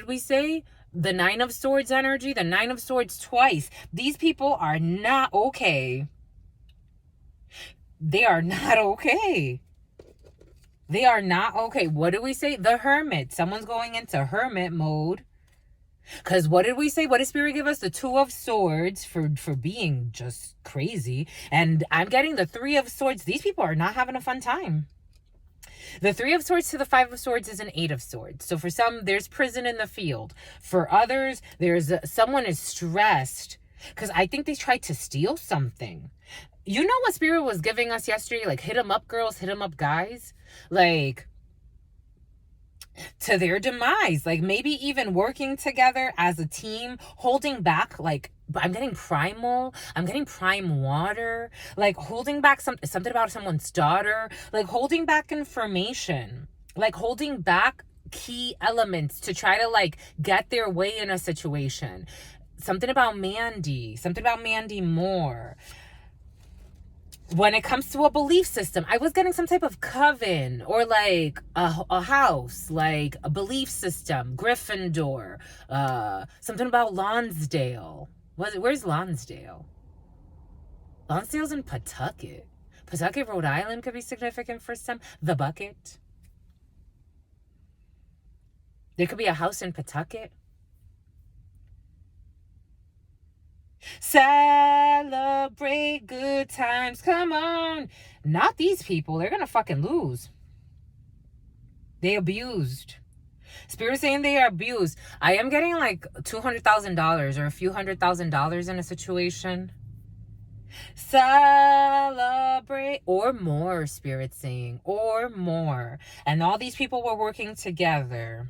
we say? The 9 of Swords energy, the 9 of Swords twice. These people are not okay. They are not okay. They are not okay. What did we say? The Hermit. Someone's going into hermit mode. Because what did we say? What did Spirit give us? The 2 of Swords for being just crazy. And I'm getting the 3 of Swords. These people are not having a fun time. The 3 of Swords to the 5 of Swords is an 8 of Swords. So for some, there's prison in the field. For others, someone is stressed because I think they tried to steal something. You know what Spirit was giving us yesterday? Like, hit them up, girls, hit them up, guys. Like, to their demise. Like, maybe even working together as a team, holding back, like, I'm getting primal. I'm getting prime water. Like, holding back something about someone's daughter. Like, holding back information. Like, holding back key elements to try to, like, get their way in a situation. Something about Mandy. Something about Mandy Moore. When it comes to a belief system, I was getting some type of coven or like a house, like a belief system, Gryffindor, something about Lonsdale. Where's Lonsdale? Lonsdale's in Pawtucket. Pawtucket, Rhode Island could be significant for some. The Bucket. There could be a house in Pawtucket. Celebrate good times. Come on. Not these people. They're going to fucking lose. They abused. Spirit saying they are abused. I am getting like $200,000 or a few $100,000 in a situation. Celebrate. Or more, Spirit saying. Or more. And all these people were working together.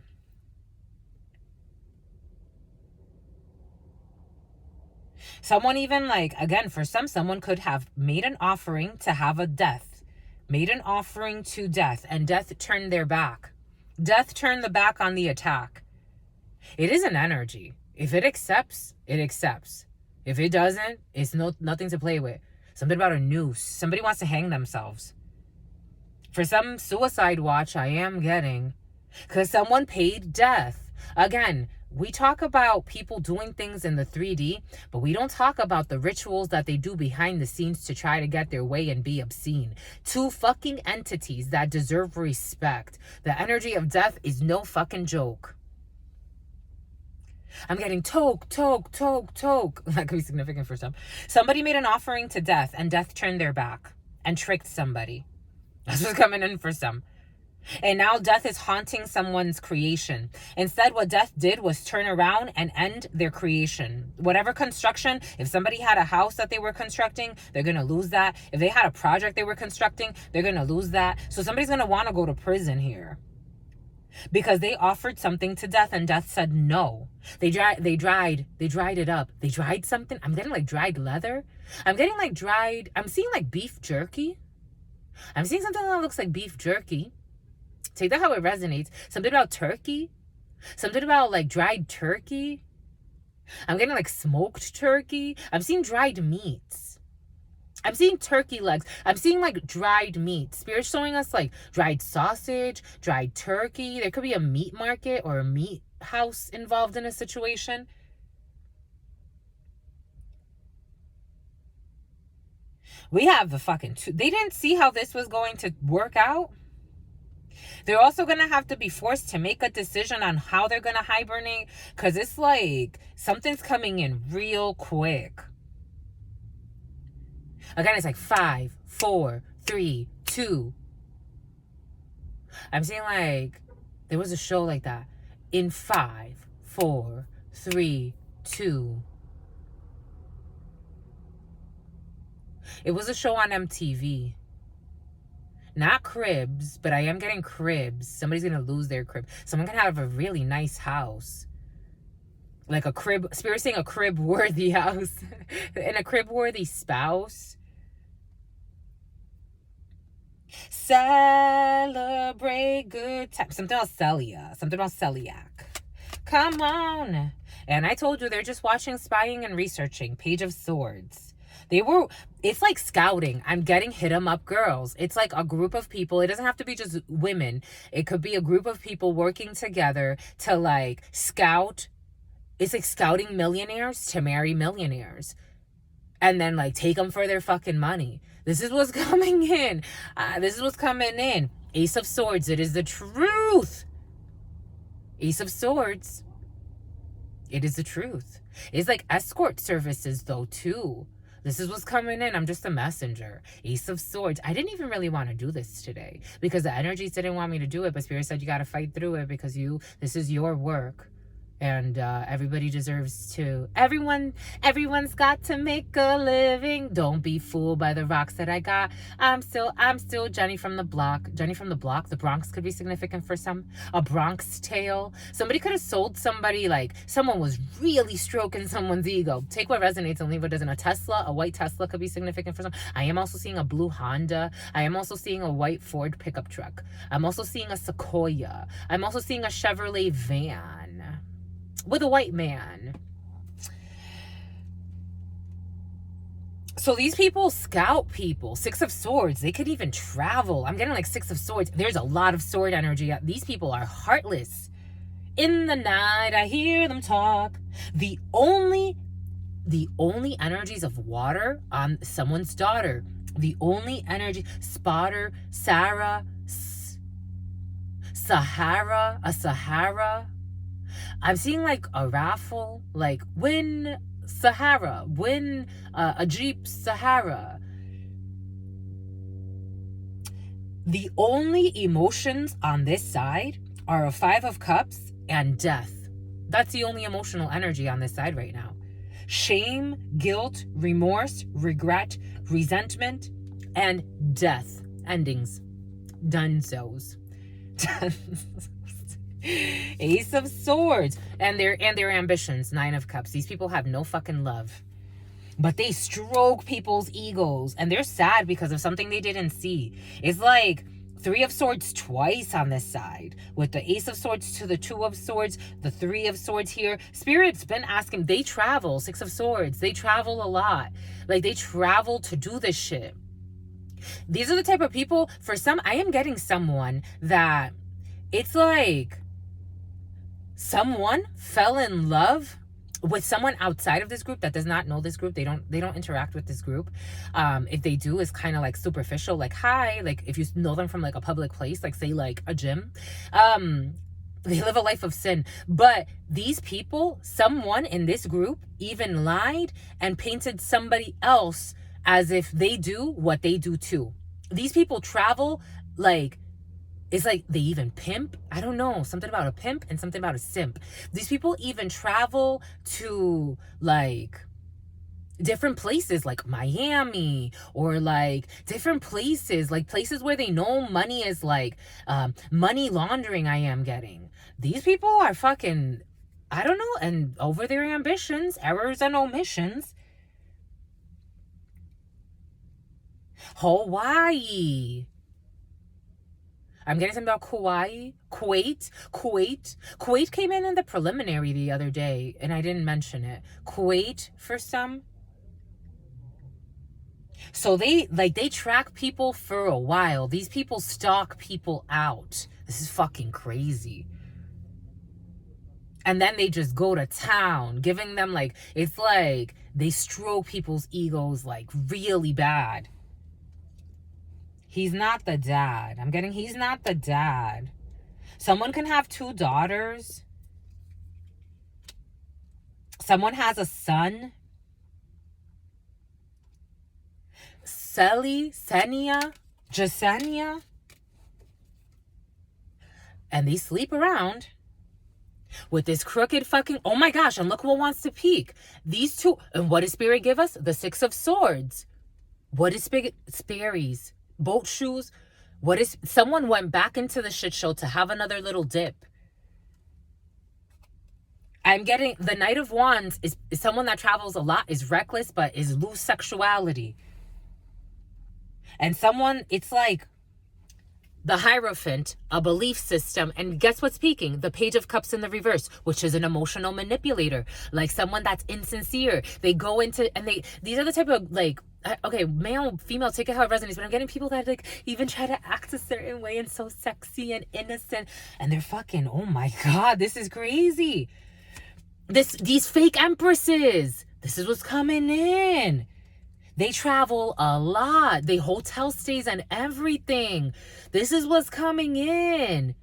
Someone even like, again, for someone could have made an offering to have a death. Made an offering to death. And death turned their back. Death turned the back on the attack. It is an energy. If it accepts, it accepts. If it doesn't, it's nothing to play with. Something about a noose. Somebody wants to hang themselves. For some suicide watch, I am getting. Because someone paid death. Again, we talk about people doing things in the 3D, but we don't talk about the rituals that they do behind the scenes to try to get their way and be obscene. Two fucking entities that deserve respect. The energy of death is no fucking joke. I'm getting toke. That could be significant for some. Somebody made an offering to death and death turned their back and tricked somebody. That's what's coming in for some. And now death is haunting someone's creation. Instead, what death did was turn around and end their creation. Whatever construction, if somebody had a house that they were constructing, they're going to lose that. If they had a project they were constructing, they're going to lose that. So somebody's going to want to go to prison here. Because they offered something to death and death said no. They dried it up. They dried something. I'm getting like dried leather. I'm getting like dried, I'm seeing like beef jerky. I'm seeing something that looks like beef jerky. Take that how it resonates. Something about turkey. Something about like dried turkey. I'm getting like smoked turkey. I'm seeing dried meats. I'm seeing turkey legs. I'm seeing like dried meat. Spirit's showing us like dried sausage, dried turkey. There could be a meat market or a meat house involved in a situation. We have the fucking... They didn't see how this was going to work out. They're also going to have to be forced to make a decision on how they're going to hibernate. Because it's like something's coming in real quick. Again, it's like 5, 4, 3, 2. I'm seeing like there was a show like that. In 5, 4, 3, 2. It was a show on MTV. Not cribs, but I am getting cribs. Somebody's going to lose their crib. Someone can have a really nice house. Like a crib. Spirit's saying a crib-worthy house. And a crib-worthy spouse. Celebrate good times. Something about celiac. Something about celiac. Come on. And I told you they're just watching, spying, and researching. Page of Swords. It's like scouting. I'm getting hit 'em up girls. It's like a group of people. It doesn't have to be just women. It could be a group of people working together to like scout. It's like scouting millionaires to marry millionaires. And then like take them for their fucking money. This is what's coming in. This is what's coming in. Ace of Swords. It is the truth. Ace of Swords. It is the truth. It's like escort services though too. This is what's coming in. I'm just a messenger. Ace of Swords. I didn't even really want to do this today because the energies didn't want me to do it. But Spirit said you got to fight through it because this is your work. And everybody deserves to. Everyone's got to make a living. Don't be fooled by the rocks that I got. I'm still Jenny from the block. Jenny from the block. The Bronx could be significant for some. A Bronx tale. Somebody could have sold somebody like someone was really stroking someone's ego. Take what resonates and leave what doesn't. A Tesla, a white Tesla could be significant for some. I am also seeing a blue Honda. I am also seeing a white Ford pickup truck. I'm also seeing a Sequoia. I'm also seeing a Chevrolet van. With a white man. So these people scout people. 6 of Swords. They could even travel. I'm getting like 6 of Swords. There's a lot of sword energy. These people are heartless. In the night, I hear them talk. The only energies of water on someone's daughter. The only energy. Spotter, Sarah, Sahara, a Sahara. I'm seeing like a raffle, like win Sahara, win a Jeep Sahara. The only emotions on this side are a 5 of Cups and death. That's the only emotional energy on this side right now. Shame, guilt, remorse, regret, resentment, and death. Endings. Dunzos. Ace of Swords. And their ambitions. 9 of Cups. These people have no fucking love. But they stroke people's egos. And they're sad because of something they didn't see. It's like 3 of Swords twice on this side. With the Ace of Swords to the 2 of Swords. The 3 of Swords here. Spirit's been asking. They travel. 6 of Swords. They travel a lot. Like, they travel to do this shit. These are the type of people, for some, I am getting someone that it's like someone fell in love with someone outside of this group that does not know this group. They don't interact with this group. If they do, it's kind of like superficial, like hi, like if you know them from like a public place, like say like a gym. They live a life of sin. But these people, someone in this group even lied and painted somebody else as if they do what they do too. These people travel like, it's like they even pimp. I don't know. Something about a pimp and something about a simp. These people even travel to like different places like Miami or like different places, like places where they know money is like money laundering. I am getting. These people are fucking, I don't know, and over their ambitions, errors and omissions. Hawaii. I'm getting something about Kauai, Kuwait came in the preliminary the other day, and I didn't mention it. Kuwait for some. So they track people for a while. These people stalk people out. This is fucking crazy. And then they just go to town, giving them like, it's like they stroke people's egos like really bad. He's not the dad. I'm getting, he's not the dad. Someone can have 2 daughters. Someone has a son. Senia, Jasenia. And they sleep around with this crooked fucking, oh my gosh, and look what wants to peek. These 2, and what does Spirit give us? The 6 of Swords. What is Sperry's? Boat shoes. What is, someone went back into the shit show to have another little dip. I'm getting the Knight of Wands is someone that travels a lot, is reckless, but is loose sexuality. And someone, it's like the Hierophant, a belief system. And guess what's speaking? The Page of Cups in the reverse, which is an emotional manipulator. Like someone that's insincere. They go into, and these are the type of like, okay, male, female, take it how it resonates, but I'm getting people that like even try to act a certain way and so sexy and innocent, and they're fucking, oh my God, this is crazy. These fake empresses, this is what's coming in. They travel a lot. They hotel stays and everything. This is what's coming in.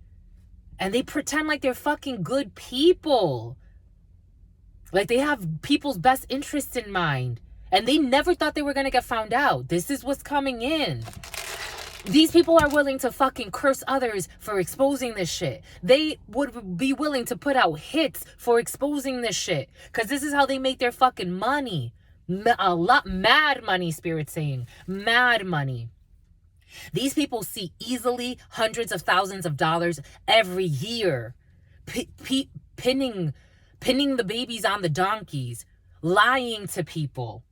And they pretend like they're fucking good people. Like they have people's best interests in mind. And they never thought they were going to get found out. This is what's coming in. These people are willing to fucking curse others for exposing this shit. They would be willing to put out hits for exposing this shit. Because this is how they make their fucking money. A lot, mad money, Spirit saying. Mad money. These people see easily hundreds of thousands of dollars every year. Pinning the babies on the donkeys. Lying to people.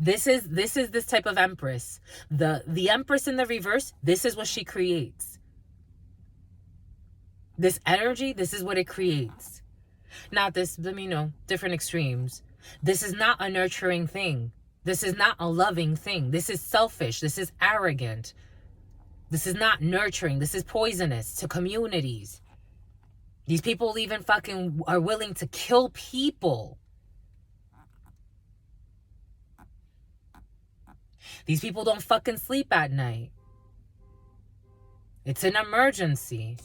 This is this type of empress. The empress in the reverse, this is what she creates. This energy, this is what it creates. Not this, let me know, different extremes. This is not a nurturing thing. This is not a loving thing. This is selfish. This is arrogant. This is not nurturing. This is poisonous to communities. These people even fucking are willing to kill people. These people don't fucking sleep at night. It's an emergency.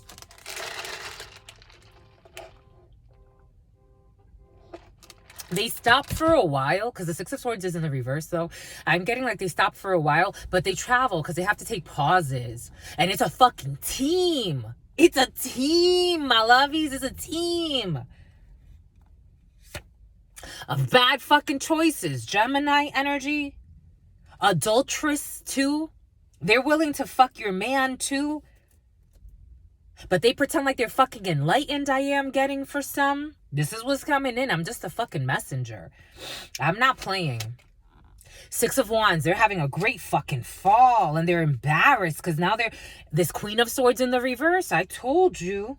They stop for a while because the Six of Swords is in the reverse, though. I'm getting like they stop for a while, but they travel because they have to take pauses. And it's a fucking team. It's a team, my lovies. It's a team of bad fucking choices. Gemini energy. Adulteress, too. They're willing to fuck your man, too. But they pretend like they're fucking enlightened, I am getting for some. This is what's coming in. I'm just a fucking messenger. I'm not playing. Six of Wands, they're having a great fucking fall. And they're embarrassed because now they're... This Queen of Swords in the reverse. I told you.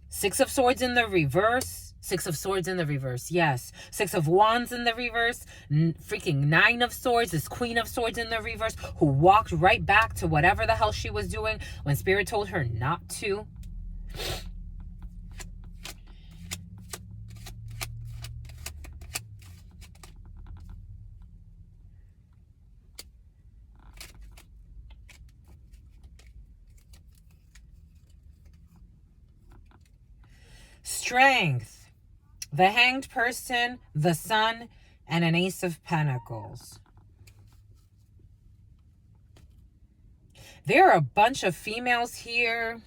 Six of Swords in the reverse. Six of Swords in the reverse, yes. Six of Wands in the reverse. Freaking Nine of Swords. This Queen of Swords in the reverse. Who walked right back to whatever the hell she was doing when Spirit told her not to. Strength. The Hanged Person, the Sun, and an Ace of Pentacles. There are a bunch of females here.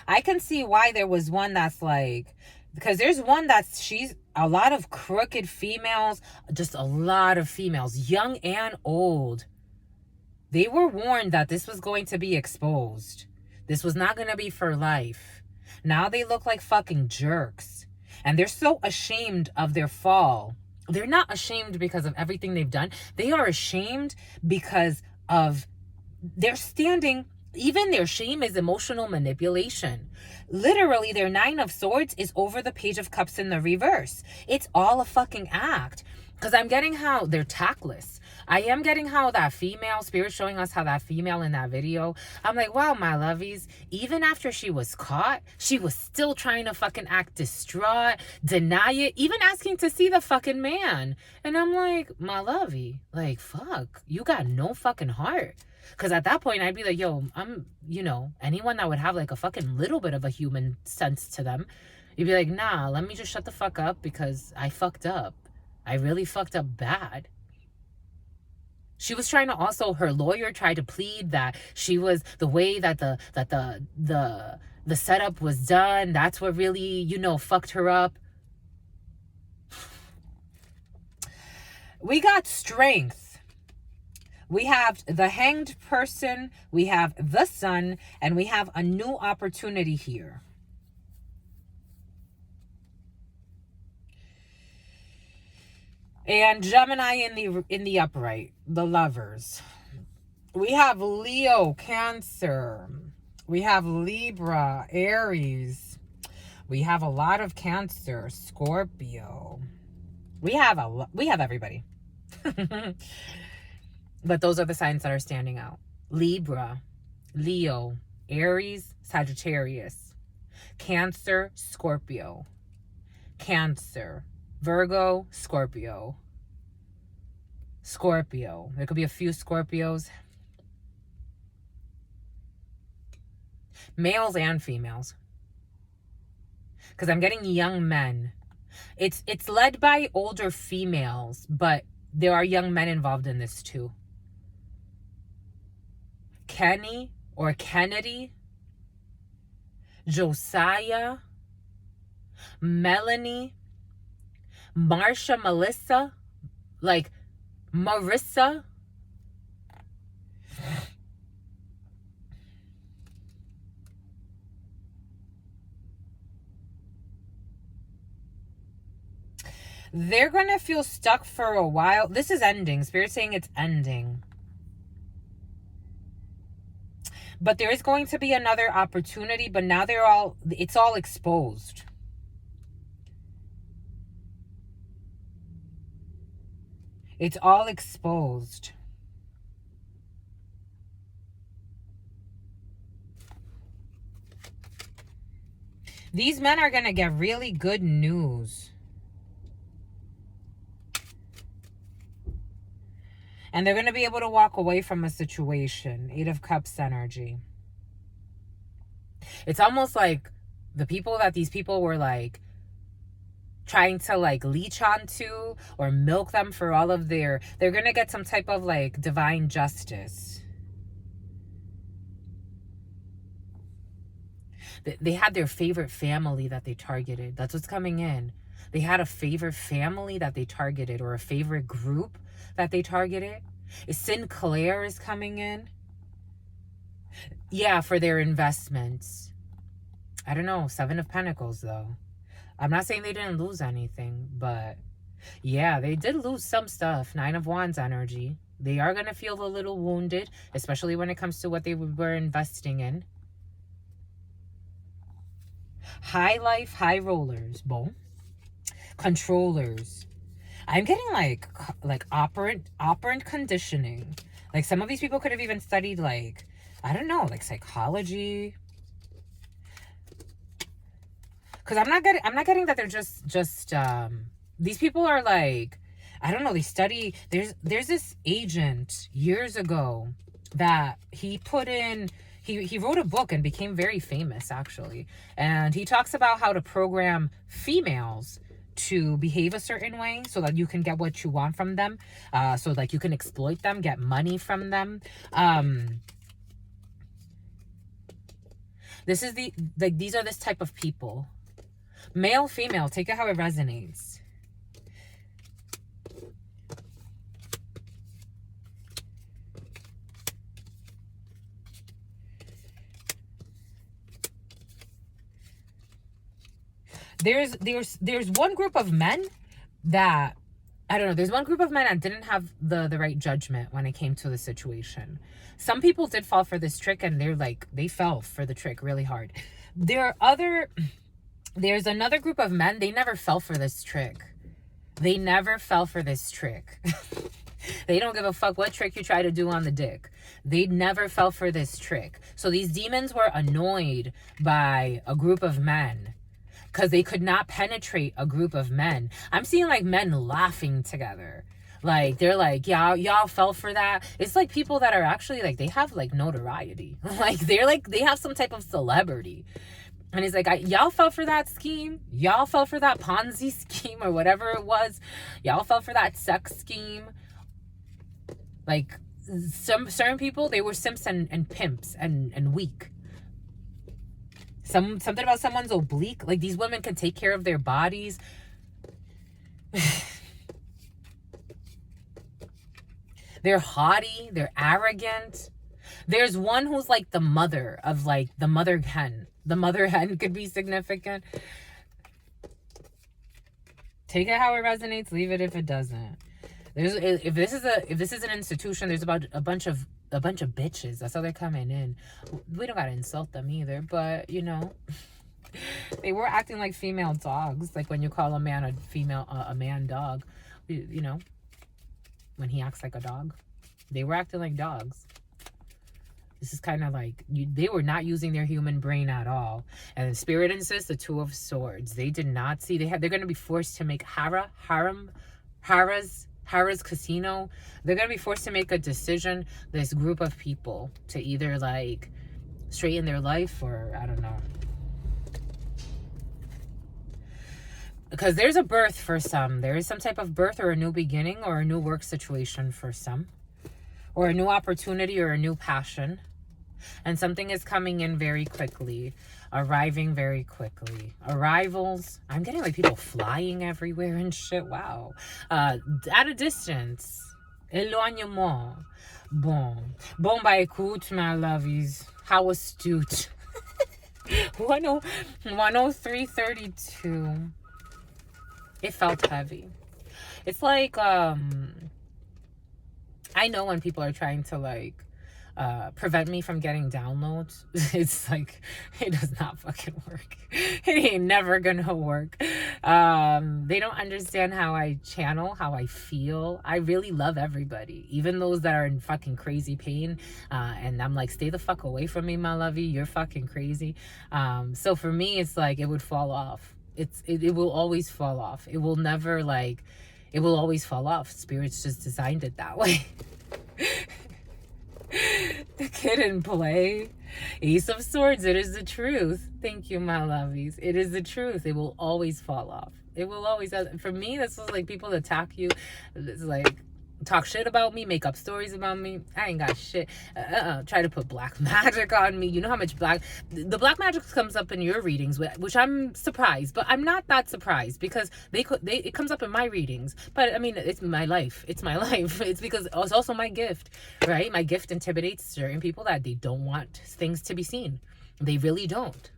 I can see why there was one that's like... Because there's one that's... She's a lot of crooked females. Just a lot of females. Young and old. They were warned that this was going to be exposed. This was not going to be for life. Now they look like fucking jerks. And they're so ashamed of their fall. They're not ashamed because of everything they've done. They are ashamed because of their standing. Even their shame is emotional manipulation. Literally, their Nine of Swords is over the Page of Cups in the reverse. It's all a fucking act. Because I'm getting how they're tactless. I am getting how that female, Spirit showing us how that female in that video. I'm like, wow, my lovies, even after she was caught, she was still trying to fucking act distraught, deny it, even asking to see the fucking man. And I'm like, my lovey, like, fuck, you got no fucking heart. Because at that point, I'd be like, yo, I'm, you know, anyone that would have like a fucking little bit of a human sense to them, you'd be like, nah, let me just shut the fuck up because I fucked up. I really fucked up bad. She was trying to also, her lawyer tried to plead that she was, the way that the setup was done, that's what really, you know, fucked her up. We got Strength. We have the Hanged Person, we have the Sun, and we have a new opportunity here. And Gemini in the upright, the Lovers. We have Leo, Cancer. We have Libra, Aries. We have a lot of Cancer, Scorpio. We have everybody. But those are the signs that are standing out. Libra, Leo, Aries, Sagittarius, Cancer, Scorpio, Cancer, Virgo, Scorpio. Scorpio. There could be a few Scorpios. Males and females. Because I'm getting young men. It's led by older females, but there are young men involved in this too. Kenny or Kennedy. Josiah. Melanie. Marsha, Melissa, like Marissa. They're going to feel stuck for a while. This is ending. Spirit's saying it's ending. But there is going to be another opportunity, but now it's all exposed. It's all exposed. These men are going to get really good news. And they're going to be able to walk away from a situation. 8 of Cups energy. It's almost like the people that these people were like trying to like leech onto or milk them for all of they're going to get some type of like divine justice. They had their favorite family that they targeted. That's what's coming in. They had a favorite family that they targeted, or a favorite group that they targeted. Sinclair is coming in. Yeah, for their investments. I don't know. 7 of Pentacles, though. I'm not saying they didn't lose anything, but yeah, they did lose some stuff. 9 of Wands energy. They are going to feel a little wounded, especially when it comes to what they were investing in. High life, high rollers. Boom. Controllers. I'm getting like operant conditioning. Like some of these people could have even studied like, I don't know, like psychology. Because I'm not getting that they're just these people are like, I don't know, they study. There's this agent years ago that he put in. He wrote a book and became very famous, actually. And he talks about how to program females to behave a certain way so that you can get what you want from them. So like you can exploit them, get money from them. These are this type of people. Male, female, take it how it resonates. There's one group of men that, I don't know, there's one group of men that didn't have the right judgment when it came to the situation. Some people did fall for this trick, and they fell for the trick really hard. There's another group of men, they never fell for this trick. They never fell for this trick. They don't give a fuck what trick you try to do on the dick. They never fell for this trick. So these demons were annoyed by a group of men because they could not penetrate a group of men. I'm seeing like men laughing together. Like they're like, y'all fell for that. It's like people that are actually like, they have like notoriety. Like they have some type of celebrity. And he's like, y'all fell for that scheme. Y'all fell for that Ponzi scheme or whatever it was. Y'all fell for that sex scheme. Like some certain people, they were simps and pimps and weak. Something about someone's oblique. Like these women can take care of their bodies. They're haughty. They're arrogant. There's one who's like the mother of like the mother hen. The mother hen could be significant. Take it how it resonates. Leave it if it doesn't. If this is an institution, there's about a bunch of bitches. That's how they're coming in. We don't gotta insult them either, but you know, they were acting like female dogs. Like when you call a man a man dog, you know, when he acts like a dog, they were acting like dogs. This is kind of like they were not using their human brain at all. And Spirit insists the 2 of Swords. They did not see. They're going to be forced to make Harrah's casino. They're going to be forced to make a decision, this group of people, to either like straighten their life or I don't know. Because there's a birth for some. There is some type of birth or a new beginning or a new work situation for some. Or a new opportunity or a new passion. And something is coming in very quickly. Arriving very quickly. Arrivals. I'm getting like people flying everywhere and shit. Wow. At a distance. Éloignement. Bon. Bon, bah écoute, my lovies. How astute. 103.32. It felt heavy. It's like, I know when people are trying to like prevent me from getting downloads. It's like, it does not fucking work. It ain't never gonna work. They don't understand how I channel, how I feel. I really love everybody, even those that are in fucking crazy pain. And I'm like, stay the fuck away from me, my lovey. You're fucking crazy. So for me, it's like, it would fall off. It will always fall off. It will never like, it will always fall off. Spirit's just designed it that way. The kid in play. Ace of Swords, it is the truth. Thank you, my lovies. It is the truth. It will always fall off. It will always. For me, this was like people attack you. It's like talk shit about me, make up stories about me. I ain't got shit. Try to put black magic on me. You know how much the black magic comes up in your readings, which I'm surprised, but I'm not that surprised because it comes up in my readings. But I mean, it's my life. It's my life. It's because it's also my gift, right? My gift intimidates certain people that they don't want things to be seen. They really don't.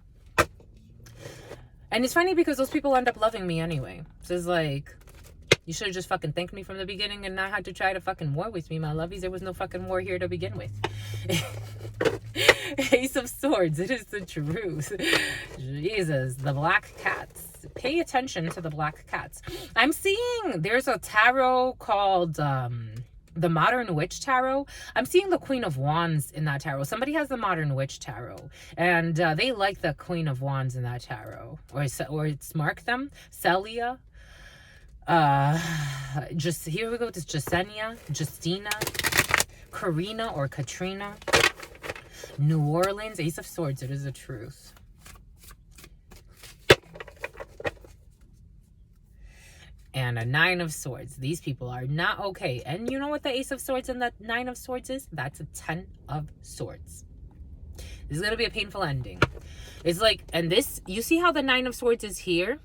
And it's funny because those people end up loving me anyway. So it's like, you should have just fucking thanked me from the beginning and not had to try to fucking war with me, my lovies. There was no fucking war here to begin with. Ace of Swords, it is the truth. Jesus, the black cats. Pay attention to the black cats. I'm seeing there's a tarot called the Modern Witch Tarot. I'm seeing the Queen of Wands in that tarot. Somebody has the Modern Witch Tarot, and they like the Queen of Wands in that tarot, or it's marked them. Celia. Just here we go. This Jasenia, Justina, Karina or Katrina, New Orleans, Ace of Swords. It is the truth. And a Nine of Swords. These people are not okay. And you know what the Ace of Swords and the Nine of Swords is? That's a 10 of Swords. This is gonna be a painful ending. It's like, and this, you see how the Nine of Swords is here?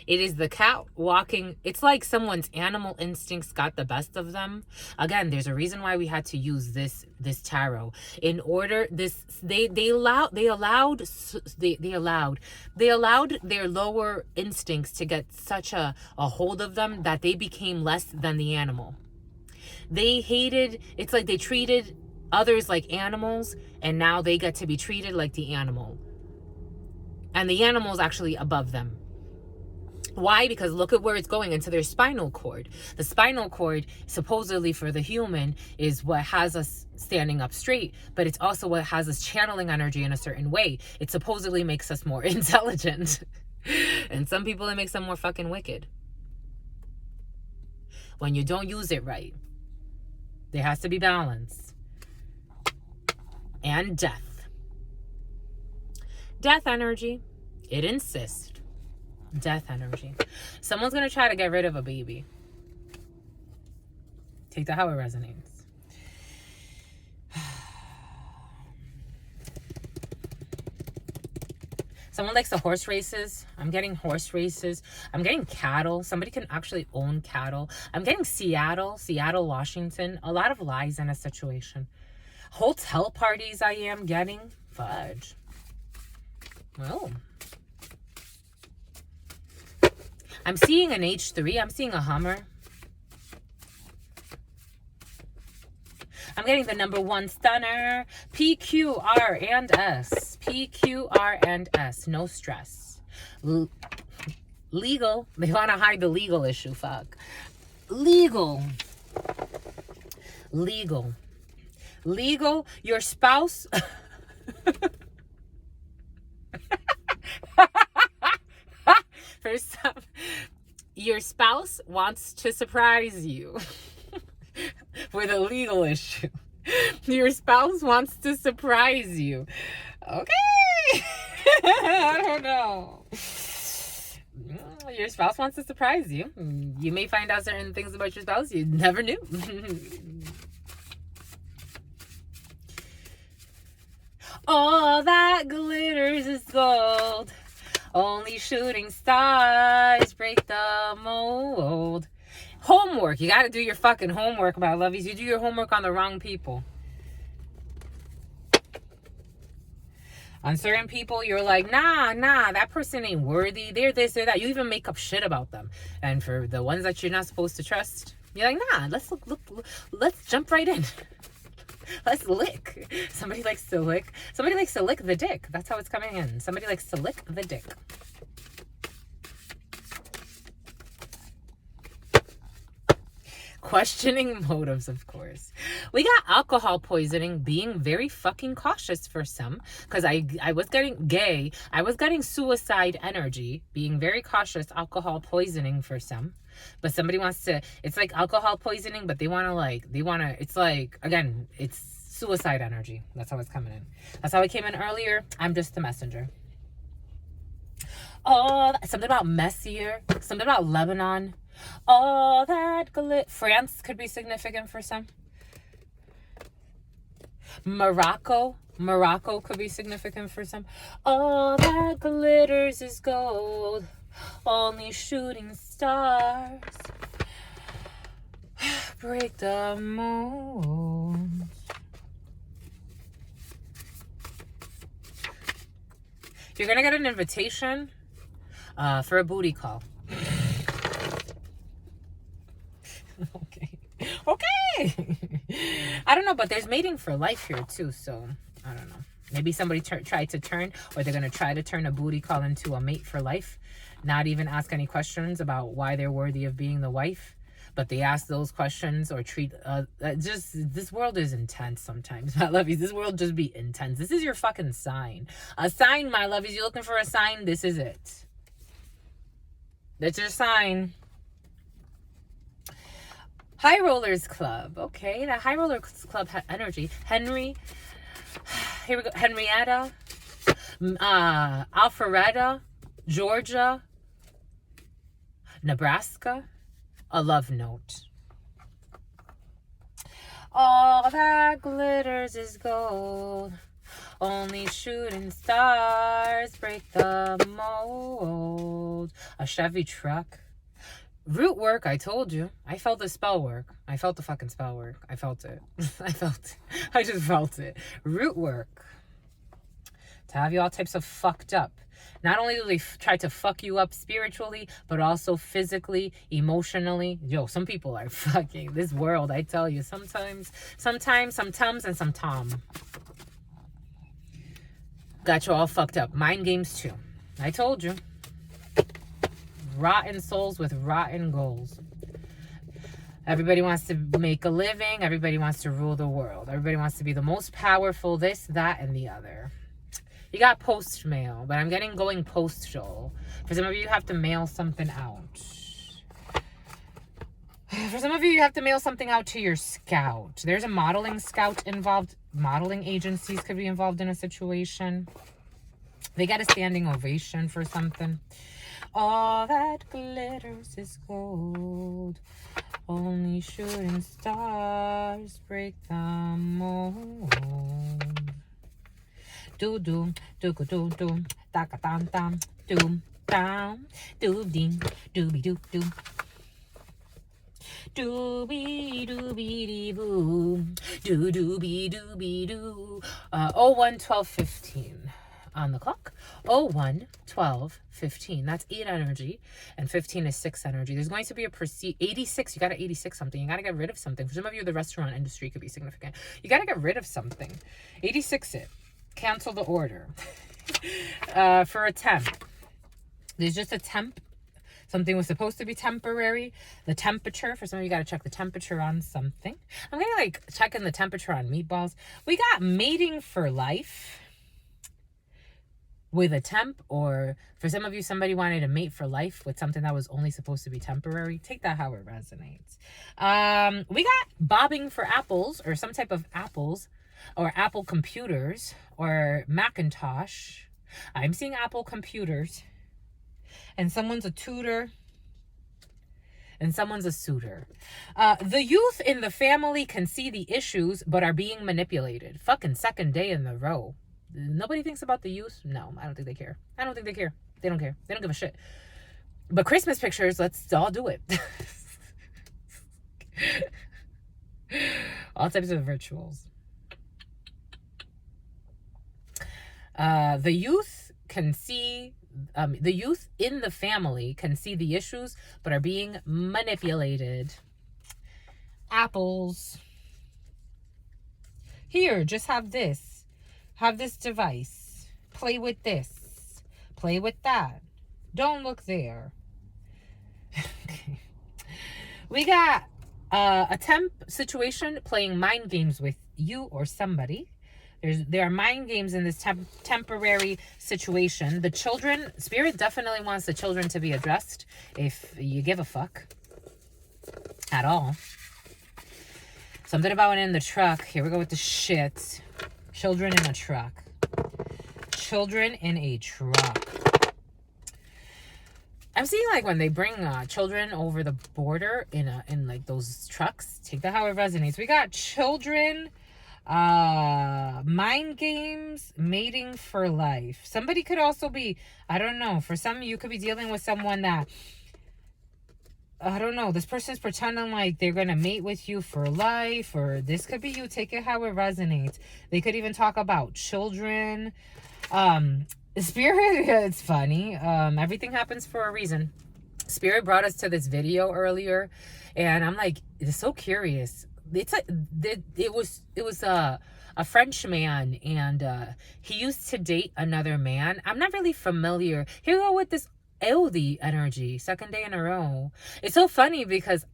It is the cat walking. It's like someone's animal instincts got the best of them. Again, there's a reason why we had to use this tarot. In order, they allowed their lower instincts to get such a hold of them that they became less than the animal. They hated, it's like they treated others like animals, and now they get to be treated like the animal. And the animal is actually above them. Why? Because look at where it's going, into their spinal cord. The spinal cord, supposedly for the human, is what has us standing up straight, but it's also what has us channeling energy in a certain way. It supposedly makes us more intelligent. And some people, it makes them more fucking wicked. When you don't use it right, there has to be balance. And death. Death energy. It insists. Death energy. Someone's going to try to get rid of a baby. Take that how it resonates. Someone likes the horse races. I'm getting horse races. I'm getting cattle. Somebody can actually own cattle. I'm getting Seattle, Washington. A lot of lies in a situation. Hotel parties I am getting. Fudge. Well, I'm seeing an H3. I'm seeing a Hummer. I'm getting the number one stunner. PQR and S. PQR and S. No stress. Legal. They want to hide the legal issue. Fuck. Legal. Legal. Legal. Your spouse... For some, your spouse wants to surprise you with a legal issue. Your spouse wants to surprise you. Okay. I don't know. Your spouse wants to surprise you. You may find out certain things about your spouse you never knew. All that glitters is gold. Only shooting stars break the mold. Homework. You got to do your fucking homework, my lovies. You do your homework on the wrong people. On certain people, you're like, nah, that person ain't worthy. They're this, they're that. You even make up shit about them. And for the ones that you're not supposed to trust, you're like, nah, let's jump right in. Let's lick. Somebody likes to lick. Somebody likes to lick the dick. That's how it's coming in. Somebody likes to lick the dick. Questioning motives, of course. We got alcohol poisoning, being very fucking cautious for some. Because I was getting gay. I was getting suicide energy, being very cautious, alcohol poisoning for some. But somebody wants to, it's like alcohol poisoning, but it's like, again, it's suicide energy. That's how it's coming in. That's how it came in earlier. I'm just the messenger. Oh, something about Messier, something about Lebanon. All that France could be significant for some. Morocco could be significant for some. All that glitters is gold, only shooting stars break the mold. You're gonna get an invitation for a booty call. Okay. I don't know, but there's mating for life here too, so I don't know. Maybe somebody tried to turn, or they're going to try to turn a booty call into a mate for life. Not even ask any questions about why they're worthy of being the wife. But they ask those questions or treat, this world is intense sometimes, my lovies. This world just be intense. This is your fucking sign. A sign, my lovies. You're looking for a sign? This is it. That's your sign. High Rollers Club. Okay, the High Rollers Club energy. Henry. Here we go. Henrietta. Alpharetta. Georgia. Nebraska. A love note. All that glitters is gold. Only shooting stars break the mold. A Chevy truck. Root work, I told you. I felt the spell work. I felt the fucking spell work. I felt it. I just felt it. Root work. To have you all types of fucked up. Not only do they try to fuck you up spiritually, but also physically, emotionally. Yo, some people are fucking this world, I tell you. Sometimes, some Tums, and some Tom. Got you all fucked up. Mind games too. I told you. Rotten souls with rotten goals. Everybody wants to make a living. Everybody wants to rule the world. Everybody wants to be the most powerful, this, that, and the other. You got post mail, but I'm getting going postal. For some of you have to mail something out. For some of you have to mail something out to your scout. There's a modeling scout involved. Modeling agencies could be involved in a situation. They got a standing ovation for something. All that glitters is gold. Only shooting stars break the mold. Do do do do do da ka dam dam doom down do ding dooby doo doo dooby dooby dee boo doo dooby dooby doo. 01-12-15 on the clock. 01-12-15. That's 8 energy, and 15 is 6 energy. There's going to be a 86. You got to 86 something. You got to get rid of something. For some of you, the restaurant industry could be significant. You got to get rid of something. 86 it. Cancel the order. For a temp, there's just a temp. Something was supposed to be temporary. The temperature, for some of you, got to check the temperature on something. I'm gonna like checking the temperature on meatballs. We got mating for life with a temp, or for some of you, somebody wanted to mate for life with something that was only supposed to be temporary. Take that how it resonates. We got bobbing for apples, or some type of apples, or Apple computers, or Macintosh. I'm seeing Apple computers, and someone's a tutor, and someone's a suitor. The youth in the family can see the issues, but are being manipulated. Fucking second day in a row. Nobody thinks about the youth? No, I don't think they care. I don't think they care. They don't care. They don't give a shit. But Christmas pictures, let's all do it. All types of rituals. The youth can see, the youth in the family can see the issues, but are being manipulated. Apples. Here, just have this. Have this device. Play with this. Play with that. Don't look there. Okay. We got a temp situation playing mind games with you or somebody. There are mind games in this temporary situation. The children, Spirit definitely wants the children to be addressed if you give a fuck. at all. Something about it in the truck. Here we go with the shit. Children in a truck. Children in a truck. I'm seeing like when they bring children over the border in like those trucks. Take that how it resonates. We got children, mind games, mating for life. Somebody could also be, I don't know, for some you could be dealing with someone that, I don't know, this person's pretending like they're gonna mate with you for life, or this could be you. Take it how it resonates. They could even talk about children. Spirit, it's funny. Everything happens for a reason. Spirit brought us to this video earlier, and I'm like, it's so curious. It's like it was a French man, and he used to date another man. I'm not really familiar. Here we go with this Eldi energy, second day in a row. It's so funny because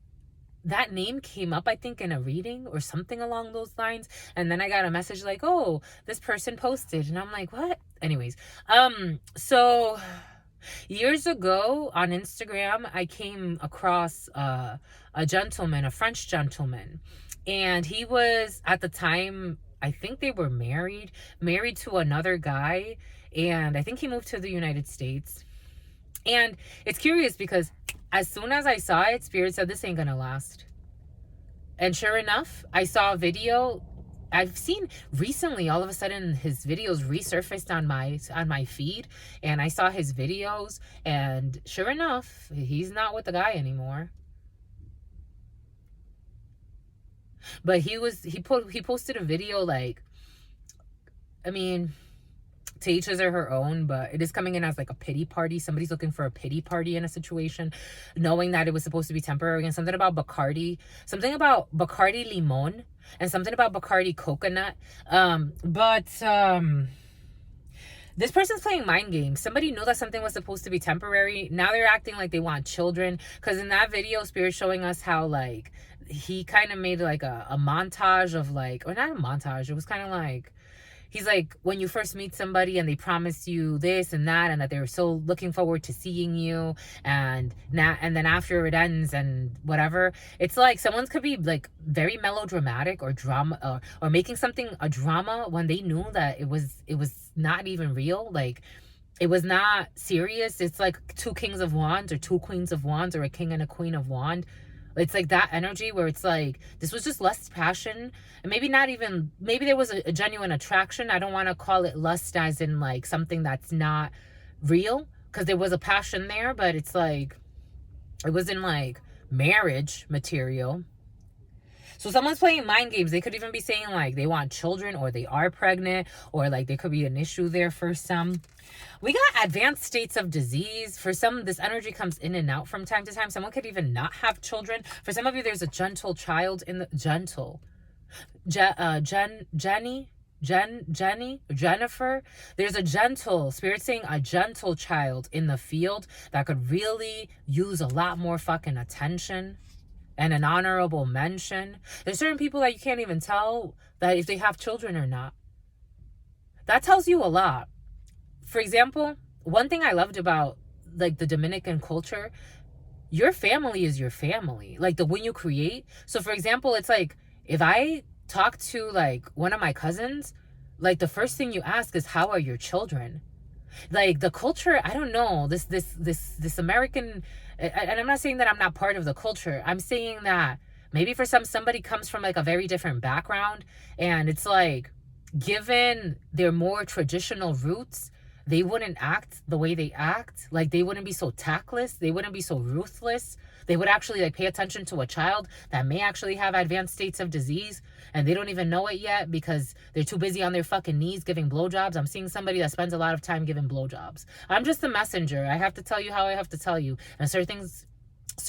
that name came up, I think, in a reading or something along those lines. And then I got a message like, oh, this person posted. And I'm like, what? Anyways, so years ago on Instagram, I came across a gentleman, a French gentleman. And he was, at the time, I think they were married to another guy. And I think he moved to the United States. And it's curious because as soon as I saw it, Spirit said, this ain't gonna last. And sure enough, I saw a video. I've seen recently, all of a sudden, his videos resurfaced on my feed. And I saw his videos. And sure enough, he's not with the guy anymore. But he posted a video like, I mean, to each his or her own, but it is coming in as like a pity party. Somebody's looking for a pity party in a situation, knowing that it was supposed to be temporary. And something about Bacardi Limon, and something about Bacardi coconut. This person's playing mind games. Somebody knew that something was supposed to be temporary. Now they're acting like they want children. Because in that video, Spirit's showing us how like he kind of made like a montage of like, or not a montage, it was kind of like, he's like, when you first meet somebody and they promise you this and that, and that they're so looking forward to seeing you, and then after it ends and whatever, it's like someone could be like very melodramatic or drama, or making something a drama when they knew that it was not even real. Like, it was not serious. It's like two kings of wands or two queens of wands, or a king and a queen of wand. It's like that energy where it's like, this was just lust, passion, and maybe not even, maybe there was a genuine attraction. I don't want to call it lust as in like something that's not real, because there was a passion there, but it's like, it wasn't like marriage material. So someone's playing mind games. They could even be saying like they want children, or they are pregnant, or like there could be an issue there for some. We got advanced states of disease. For some, this energy comes in and out from time to time. Someone could even not have children. For some of you, there's a gentle child in the Jennifer. There's a gentle, Spirit saying a gentle child in the field that could really use a lot more fucking attention and an honorable mention. There's certain people that you can't even tell that if they have children or not. That tells you a lot. For example, one thing I loved about like the Dominican culture, your family is your family. Like the one you create. So for example, it's like if I talk to like one of my cousins, like the first thing you ask is, how are your children? Like the culture, I don't know, this American, and I'm not saying that I'm not part of the culture. I'm saying that maybe for somebody comes from like a very different background, and it's like, given their more traditional roots, they wouldn't act the way they act. Like they wouldn't be so tactless. They wouldn't be so ruthless. They would actually like pay attention to a child that may actually have advanced states of disease, and they don't even know it yet because they're too busy on their fucking knees giving blowjobs. I'm seeing somebody that spends a lot of time giving blowjobs. I'm just a messenger. I have to tell you how I have to tell you. And certain things, a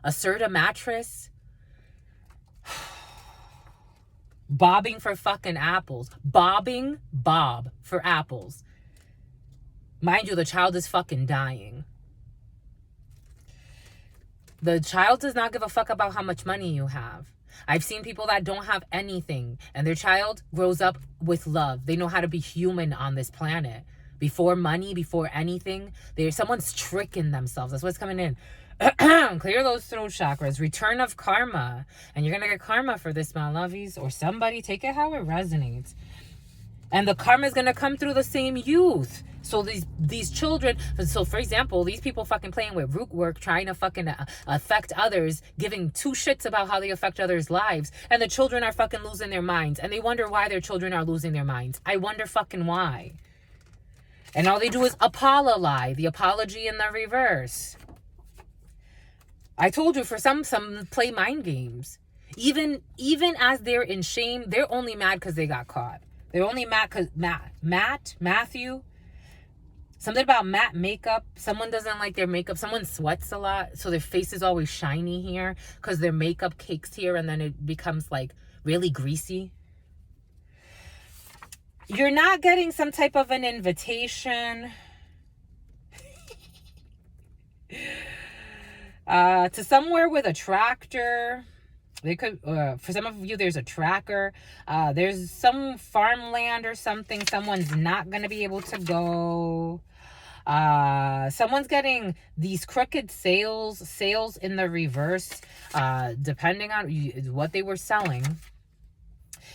Serta mattress, bobbing for fucking apples. Bob for apples. Mind you, the child is fucking dying. The child does not give a fuck about how much money you have. I've seen people that don't have anything, and their child grows up with love. They know how to be human on this planet. Before money, before anything, someone's tricking themselves. That's what's coming in. Clear those throat chakras. Return of karma. And you're going to get karma for this, my lovies. Or somebody. Take it how it resonates. And the karma is going to come through the same youth. So these children, so for example, these people fucking playing with root work, trying to fucking affect others, giving two shits about how they affect others' lives. And the children are fucking losing their minds. And they wonder why their children are losing their minds. I wonder fucking why. And all they do is apologize. The apology in the reverse. I told you, for some play mind games. Even as they're in shame, they're only mad because they got caught. They're only mad because Matthew, something about matte makeup. Someone doesn't like their makeup. Someone sweats a lot, so their face is always shiny here because their makeup cakes here and then it becomes like really greasy. You're not getting some type of an invitation to somewhere with a tractor. They could, for some of you, there's a tracker. There's some farmland or something. Someone's not going to be able to go. Someone's getting these crooked sales in the reverse, depending on what they were selling.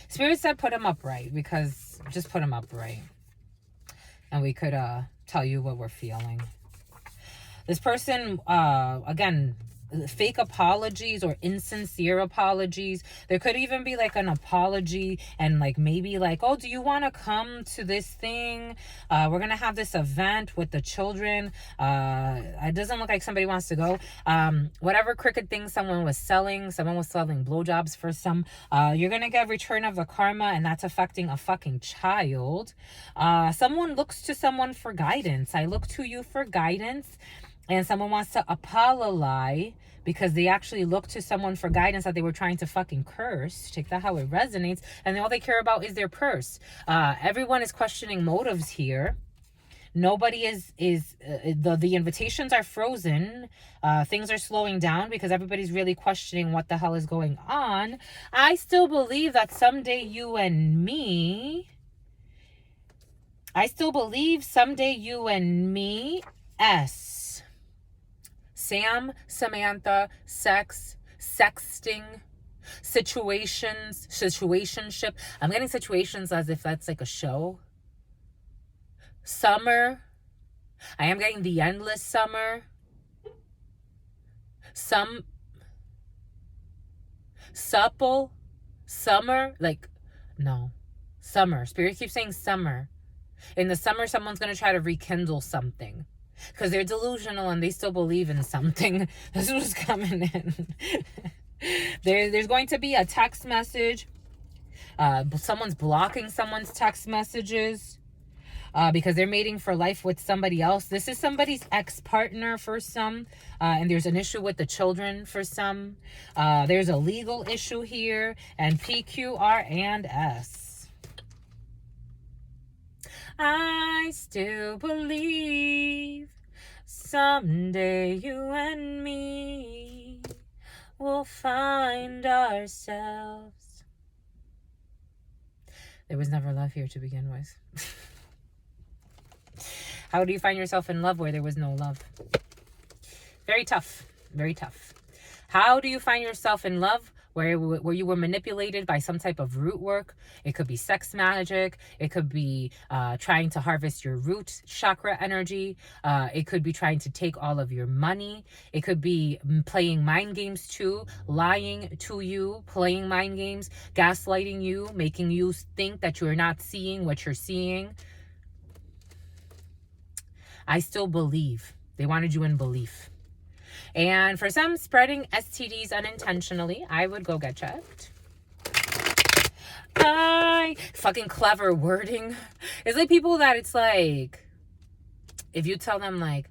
Spirit said put them upright, because just put them upright. And we could tell you what we're feeling. This person, again, fake apologies or insincere apologies. There could even be like an apology and like maybe like, oh, do you want to come to this thing? We're gonna have this event with the children. It doesn't look like somebody wants to go. Whatever crooked thing someone was selling blowjobs for some. You're gonna get return of the karma, and that's affecting a fucking child. Someone looks to someone for guidance. I look to you for guidance. And someone wants to apologize because they actually look to someone for guidance that they were trying to fucking curse. Take that how it resonates. And all they care about is their purse. Everyone is questioning motives here. Nobody the invitations are frozen. Things are slowing down because everybody's really questioning what the hell is going on. I still believe that someday you and me, Sam, Samantha, sex, sexting, situationship. I'm getting situations as if that's like a show. Summer. I am getting the endless summer. Supple. Summer. Like, no. Summer. Spirit keeps saying summer. In the summer, someone's going to try to rekindle something. Because they're delusional and they still believe in something. This was coming in. There's going to be a text message. Someone's blocking someone's text messages. Because they're mating for life with somebody else. This is somebody's ex-partner for some. And there's an issue with the children for some. There's a legal issue here. And P, Q, R, and S. I still believe someday you and me will find ourselves. There was never love here to begin with. How do you find yourself in love where there was no love? Very tough. Very tough. How do you find yourself in love where you were manipulated by some type of root work? It could be sex magic. It could be trying to harvest your root chakra energy. It could be trying to take all of your money. It could be playing mind games too, lying to you, playing mind games, gaslighting you, making you think that you're not seeing what you're seeing. I still believe. They wanted you in belief. And for some, spreading STDs unintentionally, I would go get checked. Fucking clever wording. It's like people that it's like, if you tell them like,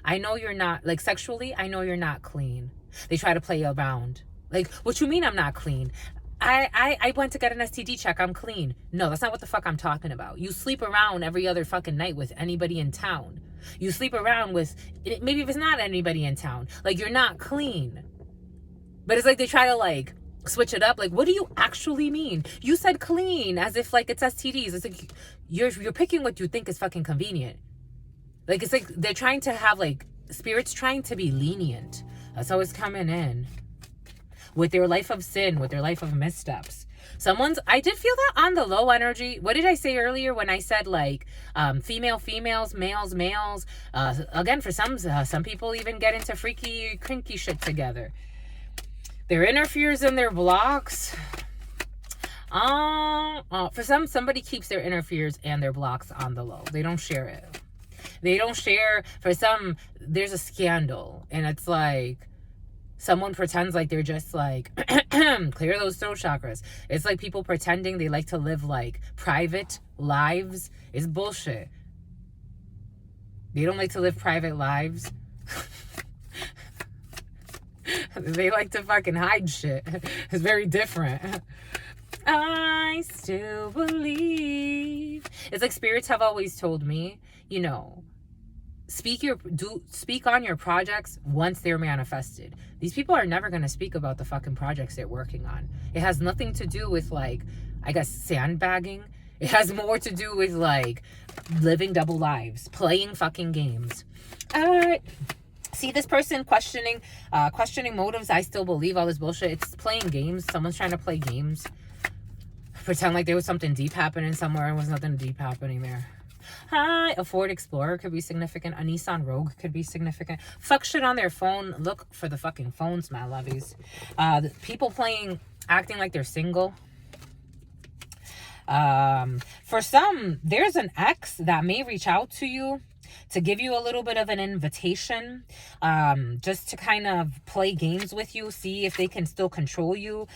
I know you're not, like sexually, I know you're not clean. They try to play around. Like, what you mean I'm not clean? I went to get an STD check. I'm clean. No, that's not what the fuck I'm talking about. You sleep around every other fucking night with anybody in town. You sleep around with, maybe if it's not anybody in town, like you're not clean. But it's like they try to like switch it up. Like, what do you actually mean? You said clean as if like it's STDs. It's like you're picking what you think is fucking convenient. Like, it's like they're trying to have, like, spirits trying to be lenient. That's how it's coming in. With their life of sin, with their life of missteps. I did feel that on the low energy. What did I say earlier when I said, like, females, males? Again, for some people even get into freaky, crinky shit together. Their interferes and their blocks. For somebody keeps their interferes and their blocks on the low. They don't share it. They don't share. For some, there's a scandal, and it's like someone pretends like they're just like clear those throat chakras. It's like people pretending they like to live like private lives. It's bullshit. They don't like to live private lives. They like to fucking hide shit. It's very different. I still believe. It's like spirits have always told me, you know, speak on your projects once they're manifested. These people are never going to speak about the fucking projects they're working on. It has nothing to do with, like, I guess, sandbagging. It has more to do with, like, living double lives, playing fucking games. See, this person questioning motives. I still believe all this bullshit. It's playing games. Someone's trying to play games. Pretend like there was something deep happening somewhere and was nothing deep happening there. Hi, a Ford Explorer could be significant. A Nissan Rogue could be significant. Fuck shit on their phone. Look for the fucking phones, my lovies. People acting like they're single. For some, there's an ex that may reach out to you to give you a little bit of an invitation, just to kind of play games with you, see if they can still control you.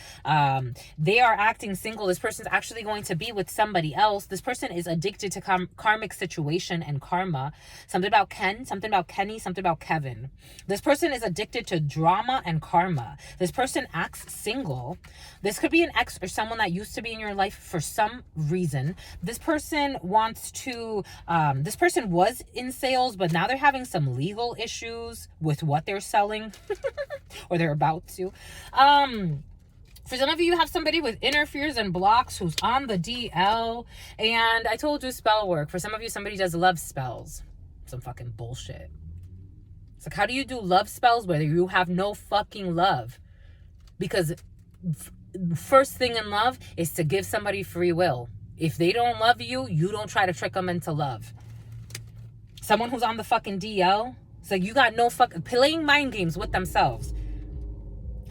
They are acting single. This person's actually going to be with somebody else. This person is addicted to karmic situation and karma. Something about Ken, something about Kenny, something about Kevin. This person is addicted to drama and karma. This person acts single. This could be an ex or someone that used to be in your life for some reason. This person wants to, this person was in sales, but now they're having some legal issues with what they're selling or they're about to. For some of you have somebody with interferes and blocks who's on the DL. And I told you spell work. For some of you, somebody does love spells. Some fucking bullshit. It's like, how do you do love spells where you have no fucking love? Because first thing in love is to give somebody free will. If they don't love you, you don't try to trick them into love. Someone who's on the fucking DL, it's like you got no playing mind games with themselves.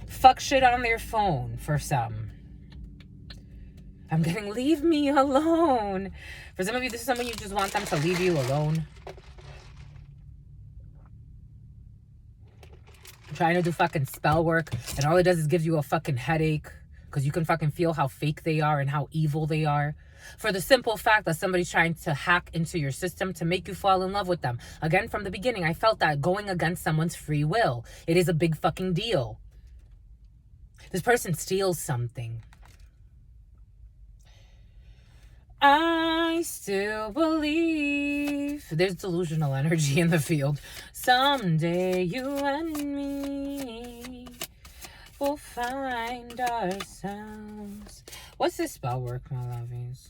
Fuck shit on their phone for some. I'm getting leave me alone. For some of you, this is someone you just want them to leave you alone. Trying to do fucking spell work, and all it does is gives you a fucking headache because you can fucking feel how fake they are and how evil they are. For the simple fact that somebody's trying to hack into your system to make you fall in love with them. Again, from the beginning, I felt that going against someone's free will. It is a big fucking deal. This person steals something. I still believe. There's delusional energy in the field. Someday you and me will find ourselves. What's this spell work, my lovies?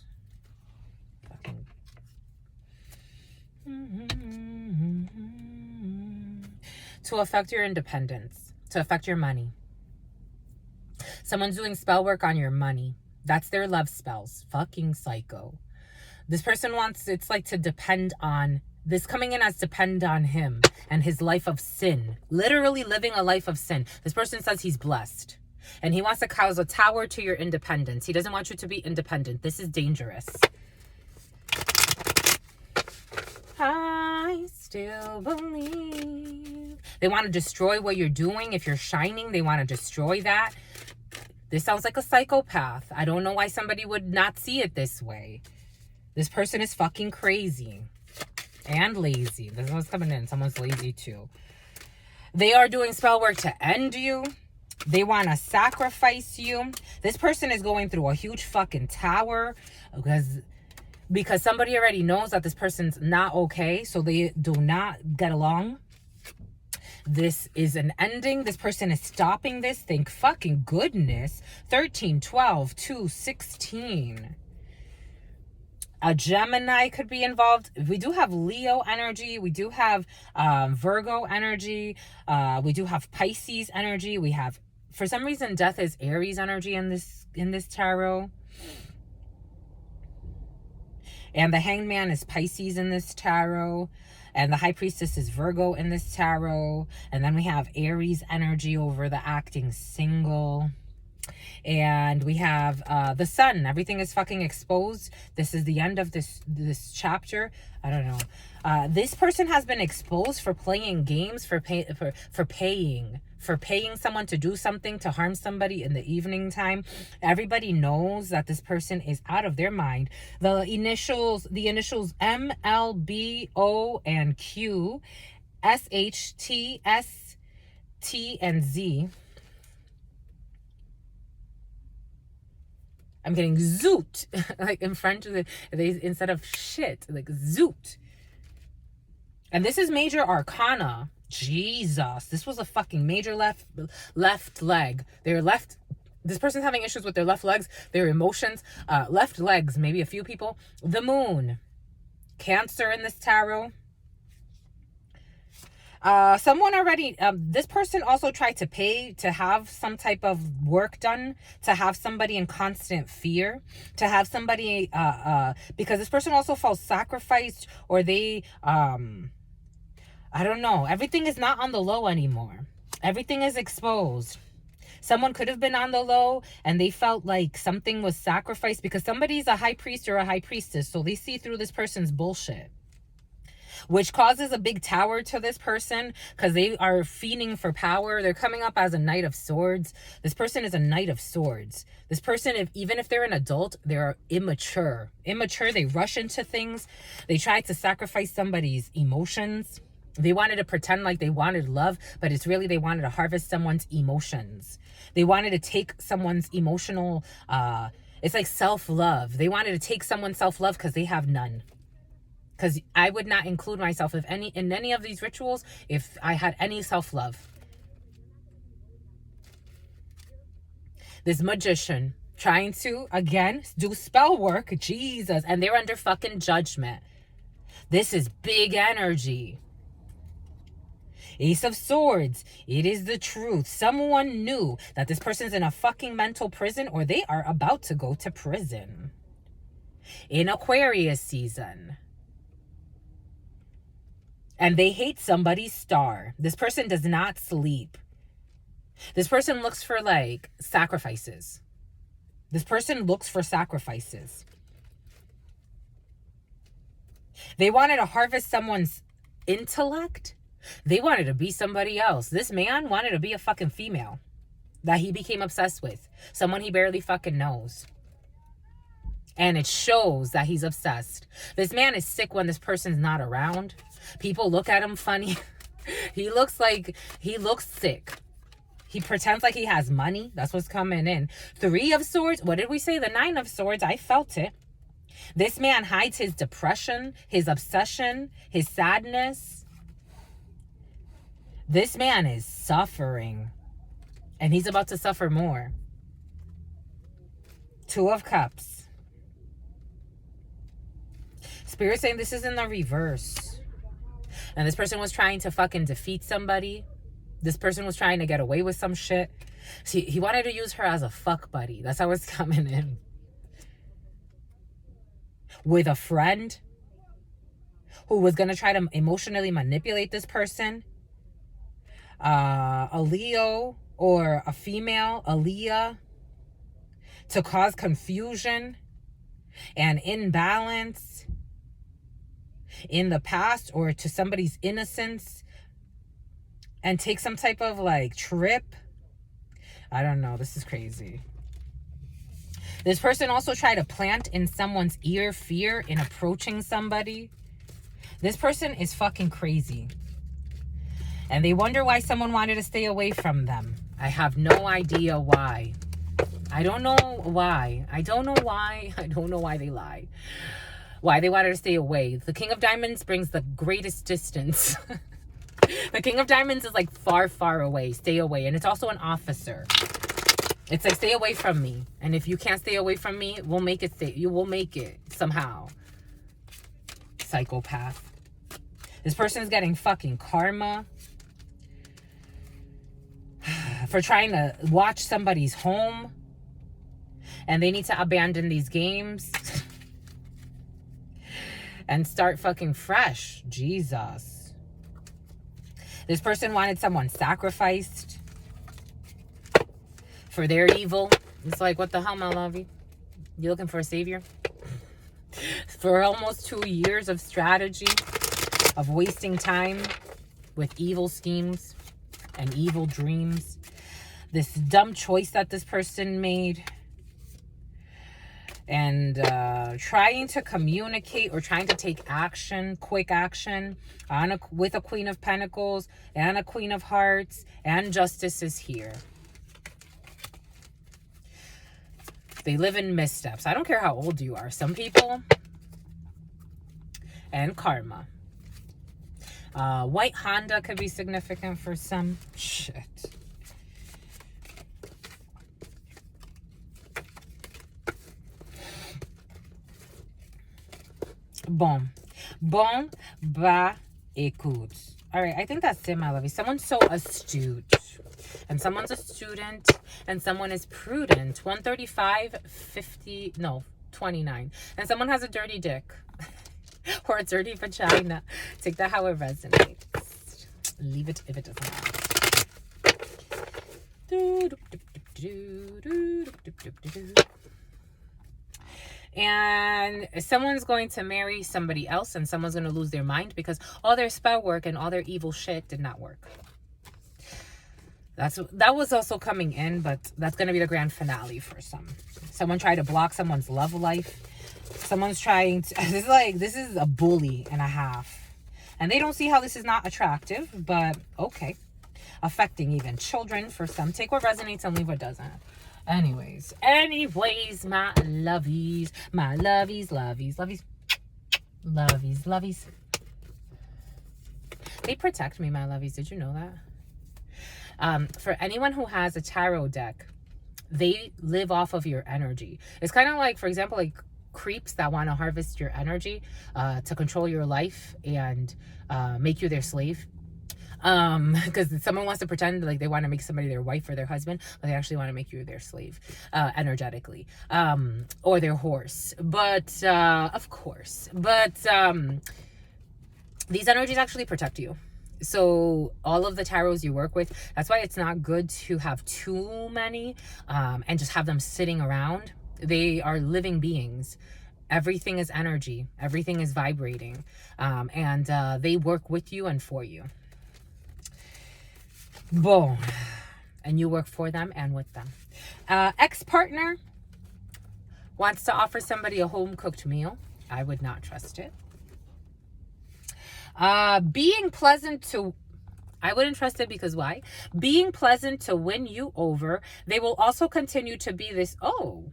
To affect your independence, to affect your money. Someone's doing spell work on your money. That's their love spells. Fucking psycho. This person wants, it's like to depend on, this coming in as depend on him and his life of sin. Literally living a life of sin. This person says he's blessed. And he wants to cause a tower to your independence. He doesn't want you to be independent. This is dangerous. I still believe. They want to destroy what you're doing. If you're shining, they want to destroy that. This sounds like a psychopath. I don't know why somebody would not see it this way. This person is fucking crazy. And lazy. This one's coming in. Someone's lazy too. They are doing spell work to end you. They want to sacrifice you. This person is going through a huge fucking tower because somebody already knows that this person's not okay. So they do not get along. This is an ending. This person is stopping this. Thank fucking goodness. 13, 12, 2, 16. A Gemini could be involved. We do have Leo energy. We do have Virgo energy. We do have Pisces energy. We have, for some reason, death is Aries energy in this tarot. And the Hanged Man is Pisces in this tarot. And the High Priestess is Virgo in this tarot. And then we have Aries energy over the acting single. And we have the Sun. Everything is fucking exposed. This is the end of this chapter. I don't know. This person has been exposed for playing games, for paying someone to do something, to harm somebody in the evening time. Everybody knows that this person is out of their mind. The initials M, L, B, O, and Q, S, H, T, S, T, and Z. I'm getting zoot, like in front of they instead of shit, like zoot. And this is major arcana. Jesus, this was a fucking major left leg. This person's having issues with their left legs, their emotions, left legs, maybe a few people. The moon, Cancer in this tarot. Someone already, this person also tried to pay to have some type of work done, to have somebody in constant fear, to have somebody, because this person also felt sacrificed, or they, I don't know. Everything is not on the low anymore. Everything is exposed. Someone could have been on the low and they felt like something was sacrificed because somebody's a high priest or a high priestess. So they see through this person's bullshit, which causes a big tower to this person because they are fiending for power. They're coming up as a Knight of Swords. This person is a Knight of Swords. This person, even if they're an adult, they're immature. They rush into things. They try to sacrifice somebody's emotions. They wanted to pretend like they wanted love, but it's really they wanted to harvest someone's emotions. They wanted to take someone's emotional, it's like self-love. They wanted to take someone's self-love because they have none. Because I would not include myself in any of these rituals if I had any self-love. This magician trying to, again, do spell work. Jesus. And they're under fucking judgment. This is big energy. Ace of Swords. It is the truth. Someone knew that this person's in a fucking mental prison, or they are about to go to prison. In Aquarius season. And they hate somebody's star. This person does not sleep. This person looks for like sacrifices. This person looks for sacrifices. They wanted to harvest someone's intellect. They wanted to be somebody else. This man wanted to be a fucking female that he became obsessed with. Someone he barely fucking knows. And it shows that he's obsessed. This man is sick when this person's not around. People look at him funny. He looks sick. He pretends like he has money. That's what's coming in. 3 of Swords. What did we say? The 9 of Swords. I felt it. This man hides his depression, his obsession, his sadness. This man is suffering. And he's about to suffer more. 2 of Cups. Spirit saying this is in the reverse. And this person was trying to fucking defeat somebody. This person was trying to get away with some shit. See, he wanted to use her as a fuck buddy. That's how it's coming in. With a friend who was going to try to emotionally manipulate this person. A Leo or a female, a Leah, to cause confusion and imbalance in the past or to somebody's innocence and take some type of like trip. I don't know. This is crazy. This person also tried to plant in someone's ear fear in approaching somebody. This person is fucking crazy. And they wonder why someone wanted to stay away from them. I have no idea why. I don't know why. I don't know why. I don't know why they lie. Why they wanted to stay away. The King of Diamonds brings the greatest distance. The King of Diamonds is like far, far away. Stay away. And it's also an officer. It's like, stay away from me. And if you can't stay away from me, we'll make it stay. You will make it somehow. psychopath. This person's getting fucking karma for trying to watch somebody's home, and they need to abandon these games and start fucking fresh. Jesus. This person wanted someone sacrificed for their evil. It's like, what the hell, my lovey? You looking for a savior? For almost 2 years of strategy, of wasting time with evil schemes and evil dreams. This dumb choice that this person made. And trying to communicate or trying to take action, quick action, with a Queen of Pentacles and a Queen of Hearts, and Justice is here. They live in missteps. I don't care how old you are. Some people. And karma. White Honda could be significant for some. Shit. Bon. Bon, bah, écoute. All right, I think that's it, my lovey. Someone's so astute. And someone's a student. And someone is prudent. 135, 50, no, 29. And someone has a dirty dick. Or a dirty vagina. Take that how it resonates. Leave it if it does not. And someone's going to marry somebody else, and someone's going to lose their mind because all their spell work and all their evil shit did not work. That was also coming in, but that's going to be the grand finale for some. Someone tried to block someone's love life. Someone's trying to... This is a bully and a half. And they don't see how this is not attractive, but okay. Affecting even children for some. Take what resonates and leave what doesn't. Anyways, my lovies. My lovies. They protect me, my lovies. Did you know that? For anyone who has a tarot deck, they live off of your energy. It's kind of like, for example, like creeps that want to harvest your energy to control your life and make you their slave. Because someone wants to pretend like they want to make somebody their wife or their husband, but they actually want to make you their slave, energetically, or their horse. But, of course, these energies actually protect you. So all of the tarots you work with, that's why it's not good to have too many, and just have them sitting around. They are living beings. Everything is energy. Everything is vibrating. And they work with you and for you. Boom. And you work for them and with them. Ex-partner wants to offer somebody a home-cooked meal. I would not trust it. Being pleasant to... I wouldn't trust it because why? Being pleasant to win you over. They will also continue to be this... Oh.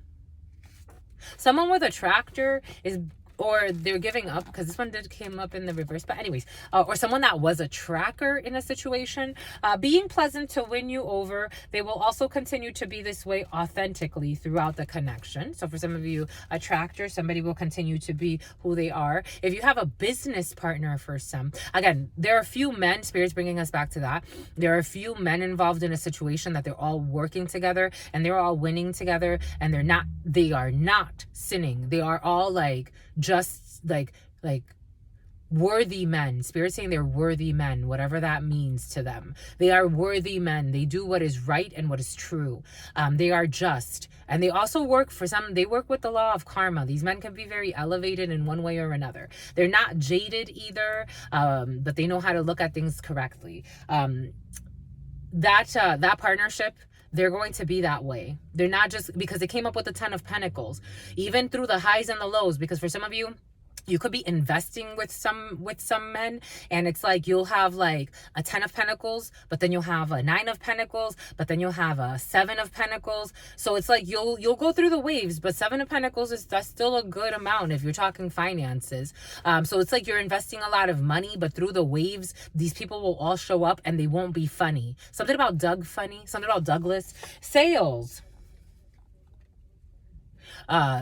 Someone with a tractor is... Or they're giving up, because this one came up in the reverse. But anyways, or someone that was a tracker in a situation. Being pleasant to win you over. They will also continue to be this way authentically throughout the connection. So for some of you, a tractor, somebody will continue to be who they are. If you have a business partner for some, again, there are a few men, Spirit's bringing us back to that. There are a few men involved in a situation that they're all working together and they're all winning together, and they are not sinning. They are all like, just like worthy men. Spirit saying they're worthy men, whatever that means to them. They are worthy men. They do what is right and what is true. They are just. And they also work for some, they work with the law of karma. These men can be very elevated in one way or another. They're not jaded either, but they know how to look at things correctly. That partnership, they're going to be that way. They're not just because they came up with the 10 of Pentacles, even through the highs and the lows, because for some of you, you could be investing with some men, and it's like you'll have like a 10 of Pentacles, but then you'll have a 9 of Pentacles, but then you'll have a 7 of Pentacles. So it's like you'll go through the waves, but 7 of Pentacles that's still a good amount if you're talking finances. So it's like you're investing a lot of money, but through the waves, these people will all show up and they won't be funny. Something about Doug funny, something about Douglas. Sales.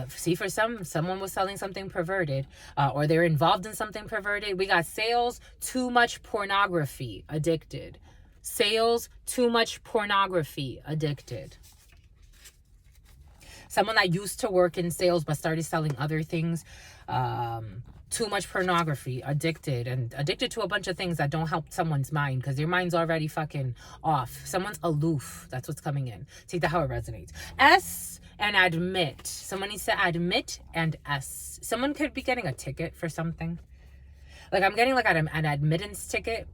See, for someone was selling something perverted, or they're involved in something perverted. We got sales, too much pornography, addicted. Sales, too much pornography, addicted. Someone that used to work in sales but started selling other things, too much pornography, addicted, and addicted to a bunch of things that don't help someone's mind because their mind's already fucking off. Someone's aloof. That's what's coming in. Take that how it resonates. S and admit. Someone needs to admit and S. Someone could be getting a ticket for something. Like I'm getting like an admittance ticket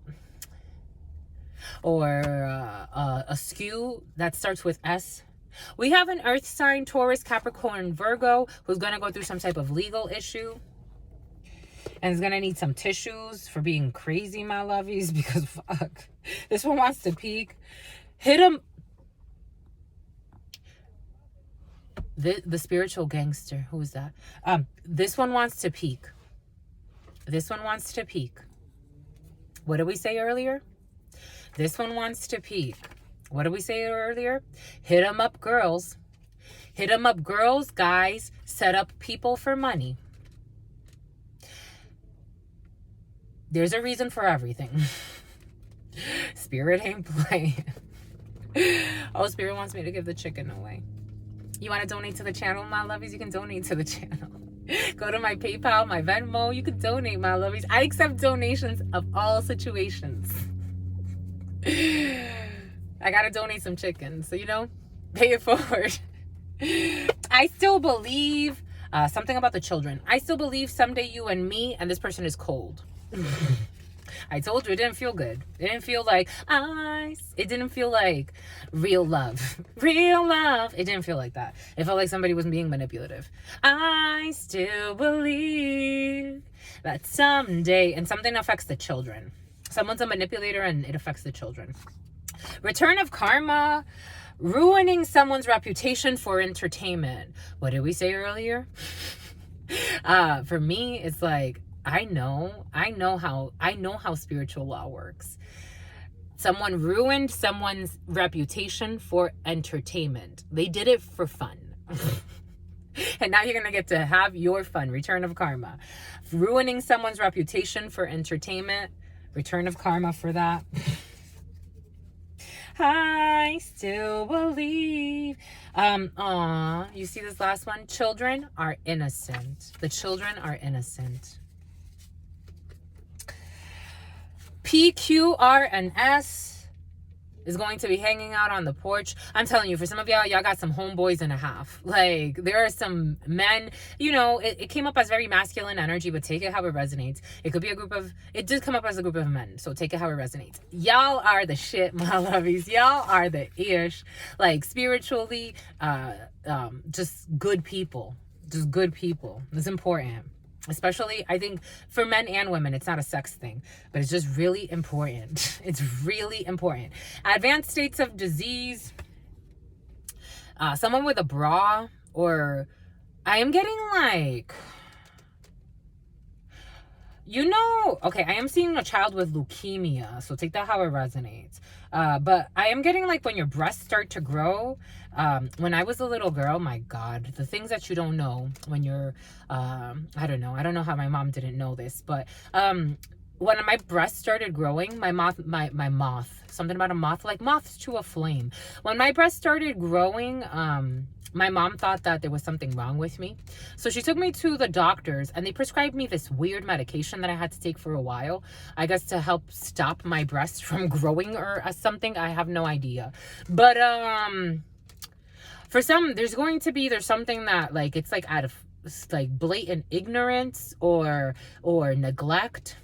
or a skew that starts with S. We have an earth sign, Taurus, Capricorn, Virgo, who's going to go through some type of legal issue. And is going to need some tissues for being crazy, my lovies, because fuck. This one wants to peak. Hit him. The spiritual gangster. Who is that? This one wants to peak. This one wants to peak. What did we say earlier? This one wants to peak. What did we say earlier? Hit 'em up, girls. Hit 'em up, girls, guys. Set up people for money. There's a reason for everything. Spirit ain't playing. Oh, Spirit wants me to give the chicken away. You want to donate to the channel, my lovies? You can donate to the channel. Go to my PayPal, my Venmo. You can donate, my lovies. I accept donations of all situations. I gotta donate some chicken, so pay it forward. I still believe something about the children. I still believe someday you and me and this person is cold. I told you it didn't feel good. It didn't feel like ice. It didn't feel like real love. Real love. It didn't feel like that. It felt like somebody was being manipulative. I still believe that someday, and something affects the children. Someone's a manipulator and it affects the children. Return of karma, ruining someone's reputation for entertainment. What did we say earlier? For me, it's like, I know how spiritual law works. Someone ruined someone's reputation for entertainment. They did it for fun. And now you're going to get to have your fun. Return of karma. Ruining someone's reputation for entertainment. Return of karma for that. I still believe. You see this last one? Children are innocent. The children are innocent. P, Q, R, and S is going to be hanging out on the porch. I'm telling you, for some of y'all got some homeboys and a half. Like, there are some men, it came up as very masculine energy, but take it how it resonates. It could be it did come up as a group of men, so take it how it resonates. Y'all are the shit, my lovies. Y'all are the ish. Like, spiritually, just good people. Just good people. It's important. Especially, I think, for men and women, it's not a sex thing, but it's just really important. It's really important. Advanced states of disease. Someone with a bra, or I am getting like, okay, I am seeing a child with leukemia, so take that how it resonates. But I am getting like when your breasts start to grow. When I was a little girl, my God, the things that you don't know when you're, I don't know how my mom didn't know this, but when my breasts started growing, my moth, something about a moth, like moths to a flame. When my breasts started growing, my mom thought that there was something wrong with me. So she took me to the doctors and they prescribed me this weird medication that I had to take for a while. I guess to help stop my breasts from growing or something. I have no idea. But for some, there's something that like, it's like out of like blatant ignorance or neglect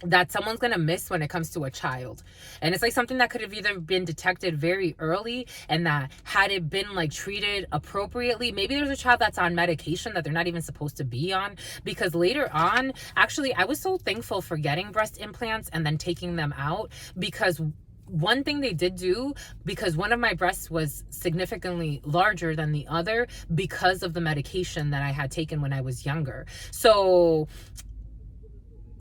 that someone's gonna miss when it comes to a child. And it's like something that could have either been detected very early, and that had it been like treated appropriately, maybe there's a child that's on medication that they're not even supposed to be on. Because later on, actually, I was so thankful for getting breast implants and then taking them out, because one thing they did do, because one of my breasts was significantly larger than the other because of the medication that I had taken when I was younger. So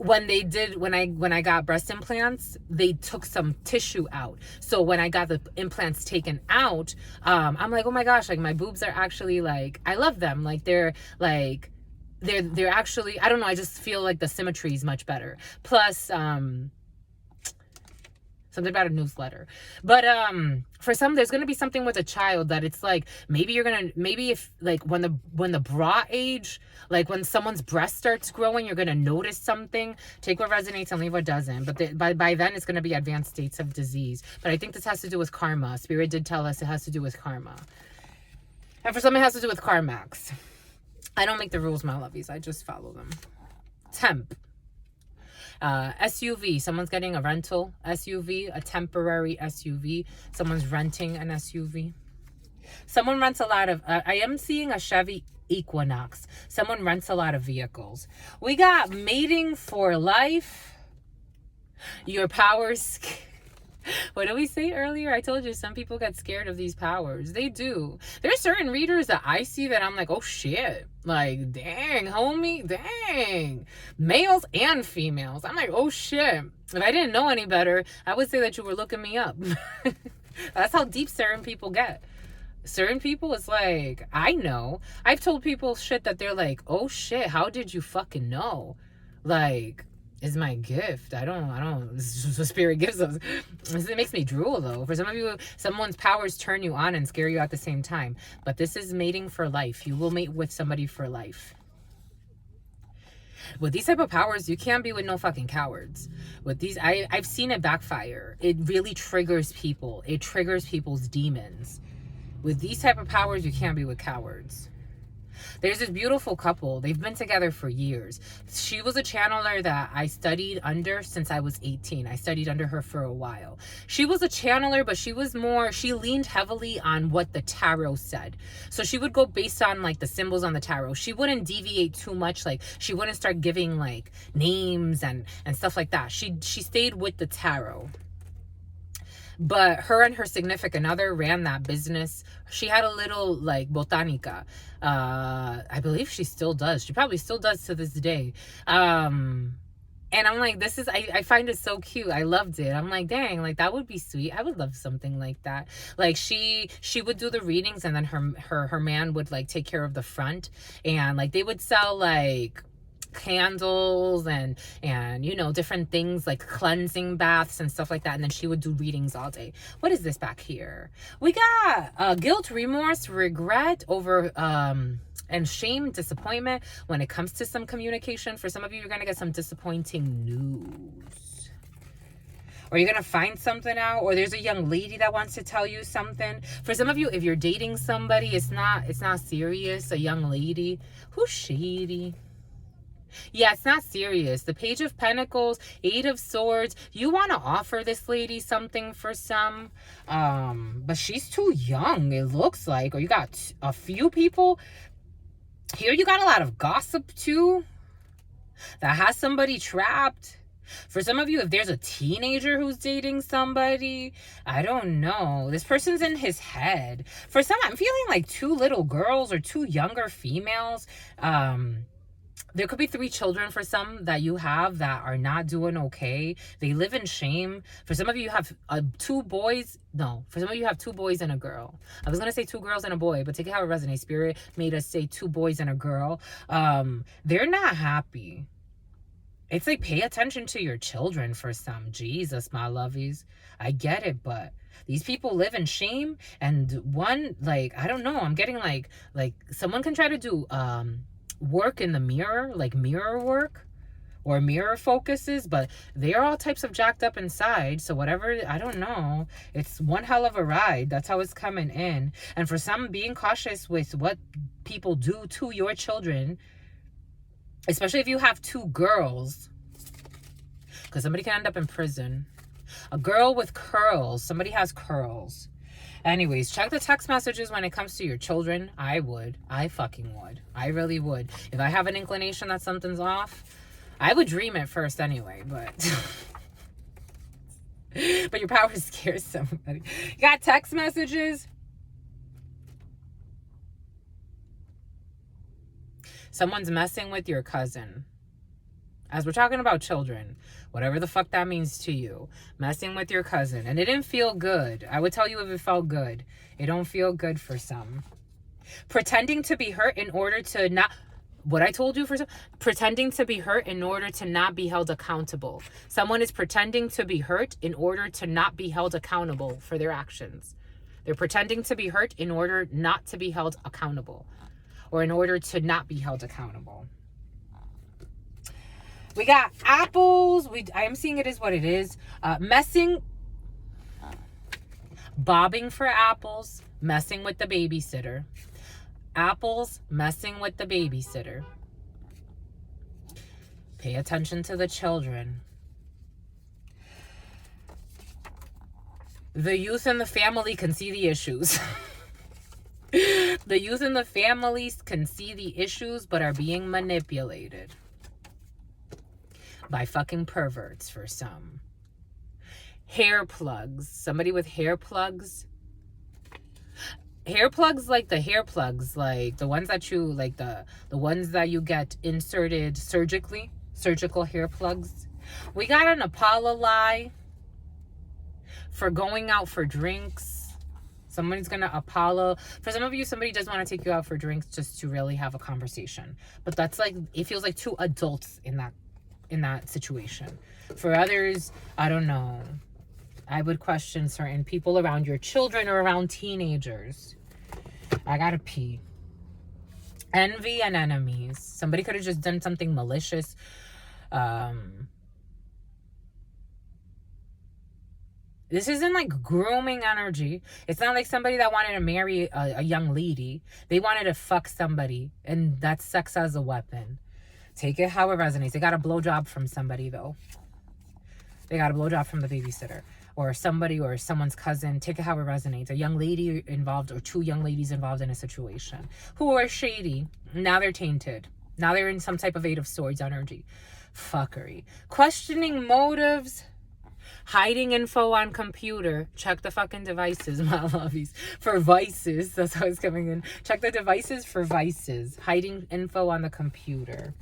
when I got breast implants, they took some tissue out. So when I got the implants taken out, I'm like, oh my gosh, like my boobs are actually like, I love them. Like they're actually, I don't know, I just feel like the symmetry is much better. Plus, something about a newsletter. But for some, there's gonna be something with a child that it's like, maybe if like when the bra age, like when someone's breast starts growing, you're gonna notice something. Take what resonates and leave what doesn't. But by then it's gonna be advanced states of disease. But I think this has to do with karma. Spirit did tell us it has to do with karma. And for some, it has to do with karmax. I don't make the rules, my lovies. I just follow them. Temp. SUV, someone's getting a rental SUV, a temporary SUV. Someone's renting an SUV. Someone rents a lot of, I am seeing a Chevy Equinox. Someone rents a lot of vehicles. We got mating for life. Your powers. What did we say earlier? I told you some people get scared of these powers. They do. There's certain readers that I see that I'm like, oh shit. Like, dang, homie, dang. Males and females. I'm like, oh shit. If I didn't know any better, I would say that you were looking me up. That's how deep certain people get. Certain people, it's like, I know. I've told people shit that they're like, oh shit, how did you fucking know? Like, is my gift. I don't, this is what spirit gives us. It makes me drool though. For some of you, someone's powers turn you on and scare you at the same time. But this is mating for life. You will mate with somebody for life. With these type of powers, you can't be with no fucking cowards. With these, I've seen it backfire. It really triggers people. It triggers people's demons. With these type of powers, you can't be with cowards. There's this beautiful couple. They've been together for years. She was a channeler that I studied under since I was 18. I studied under her for a while. She was a channeler, but she leaned heavily on what the tarot said. So she would go based on like the symbols on the tarot. She wouldn't deviate too much. Like she wouldn't start giving like names and stuff like that. She stayed with the tarot. But her and her significant other ran that business. She had a little like botanica. I believe she still does. She probably still does to this day. And I'm like, I find it so cute. I loved it. I'm like, dang, like that would be sweet. I would love something like that. Like she would do the readings and then her man would like take care of the front. And like they would sell like candles and you know, different things like cleansing baths and stuff like that, and then she would do readings all day. What is this back here? We got guilt, remorse, regret over and shame, disappointment when it comes to some communication. For some of you, you're gonna get some disappointing news, or you're gonna find something out, or there's a young lady that wants to tell you something. For some of you, if you're dating somebody, it's not serious. A young lady who's shady. Yeah, it's not serious. The Page of Pentacles, Eight of Swords. You want to offer this lady something for some. But she's too young, it looks like. Or you got a few people. Here you got a lot of gossip too. That has somebody trapped. For some of you, if there's a teenager who's dating somebody, I don't know. This person's in his head. For some, I'm feeling like two little girls or two younger females. There could be 3 children for some that you have that are not doing okay. They live in shame. For some of you, you have 2 boys. No, for some of you have 2 boys and a girl. I was going to say 2 girls and a boy, but take it how it resonates. Spirit made us say 2 boys and a girl. They're not happy. It's like, pay attention to your children for some. Jesus, my lovies. I get it, but these people live in shame. And one, like, I don't know. I'm getting like someone can try to do work in the mirror, like mirror work or mirror focuses, but they're all types of jacked up inside. So whatever, I don't know, it's one hell of a ride. That's how it's coming in. And for some, being cautious with what people do to your children, especially if you have 2 girls, because somebody can end up in prison. A girl with curls. Somebody has curls. Anyways, check the text messages when it comes to your children. I would. I fucking would. I really would. If I have an inclination that something's off, I would dream it first anyway, but but your power scares somebody. You got text messages. Someone's messing with your cousin. as we're talking about children, whatever the fuck that means to you, messing with your cousin, and it didn't feel good. I would tell you if it felt good. It don't feel good for some. Pretending to be hurt in order to not, what I told you for some, pretending to be hurt in order to not be held accountable. Someone is pretending to be hurt in order to not be held accountable for their actions. They're pretending to be hurt in order not to be held accountable, or in order to not be held accountable. We got apples. I am seeing it as what it is. Bobbing for apples, messing with the babysitter. Apples, messing with the babysitter. Pay attention to the children. The youth and the family can see the issues. The youth and the families can see the issues, but are being manipulated by fucking perverts for some. Hair plugs. Somebody with hair plugs. Hair plugs, like the hair plugs, like the ones that you, like the ones that you get inserted surgically. Surgical hair plugs. We got an Apollo lie for going out for drinks. Somebody's gonna Apollo. For some of you, somebody does want to take you out for drinks just to really have a conversation. But that's like, it feels like two adults in that situation. For others, I don't know. I would question certain people around your children or around teenagers. I gotta pee. Envy and enemies. Somebody could have just done something malicious. This isn't like grooming energy. It's not like somebody that wanted to marry a young lady. They wanted to fuck somebody, and that's sex as a weapon. Take it how it resonates. They got a blowjob from somebody, though. They got a blowjob from the babysitter or somebody or someone's cousin. Take it how it resonates. A young lady involved or two young ladies involved in a situation who are shady. Now they're tainted. Now they're in some type of Eight of Swords energy. Fuckery. Questioning motives. Hiding info on computer. Check the fucking devices, my lovies. For vices. That's how it's coming in. Check the devices for vices. Hiding info on the computer.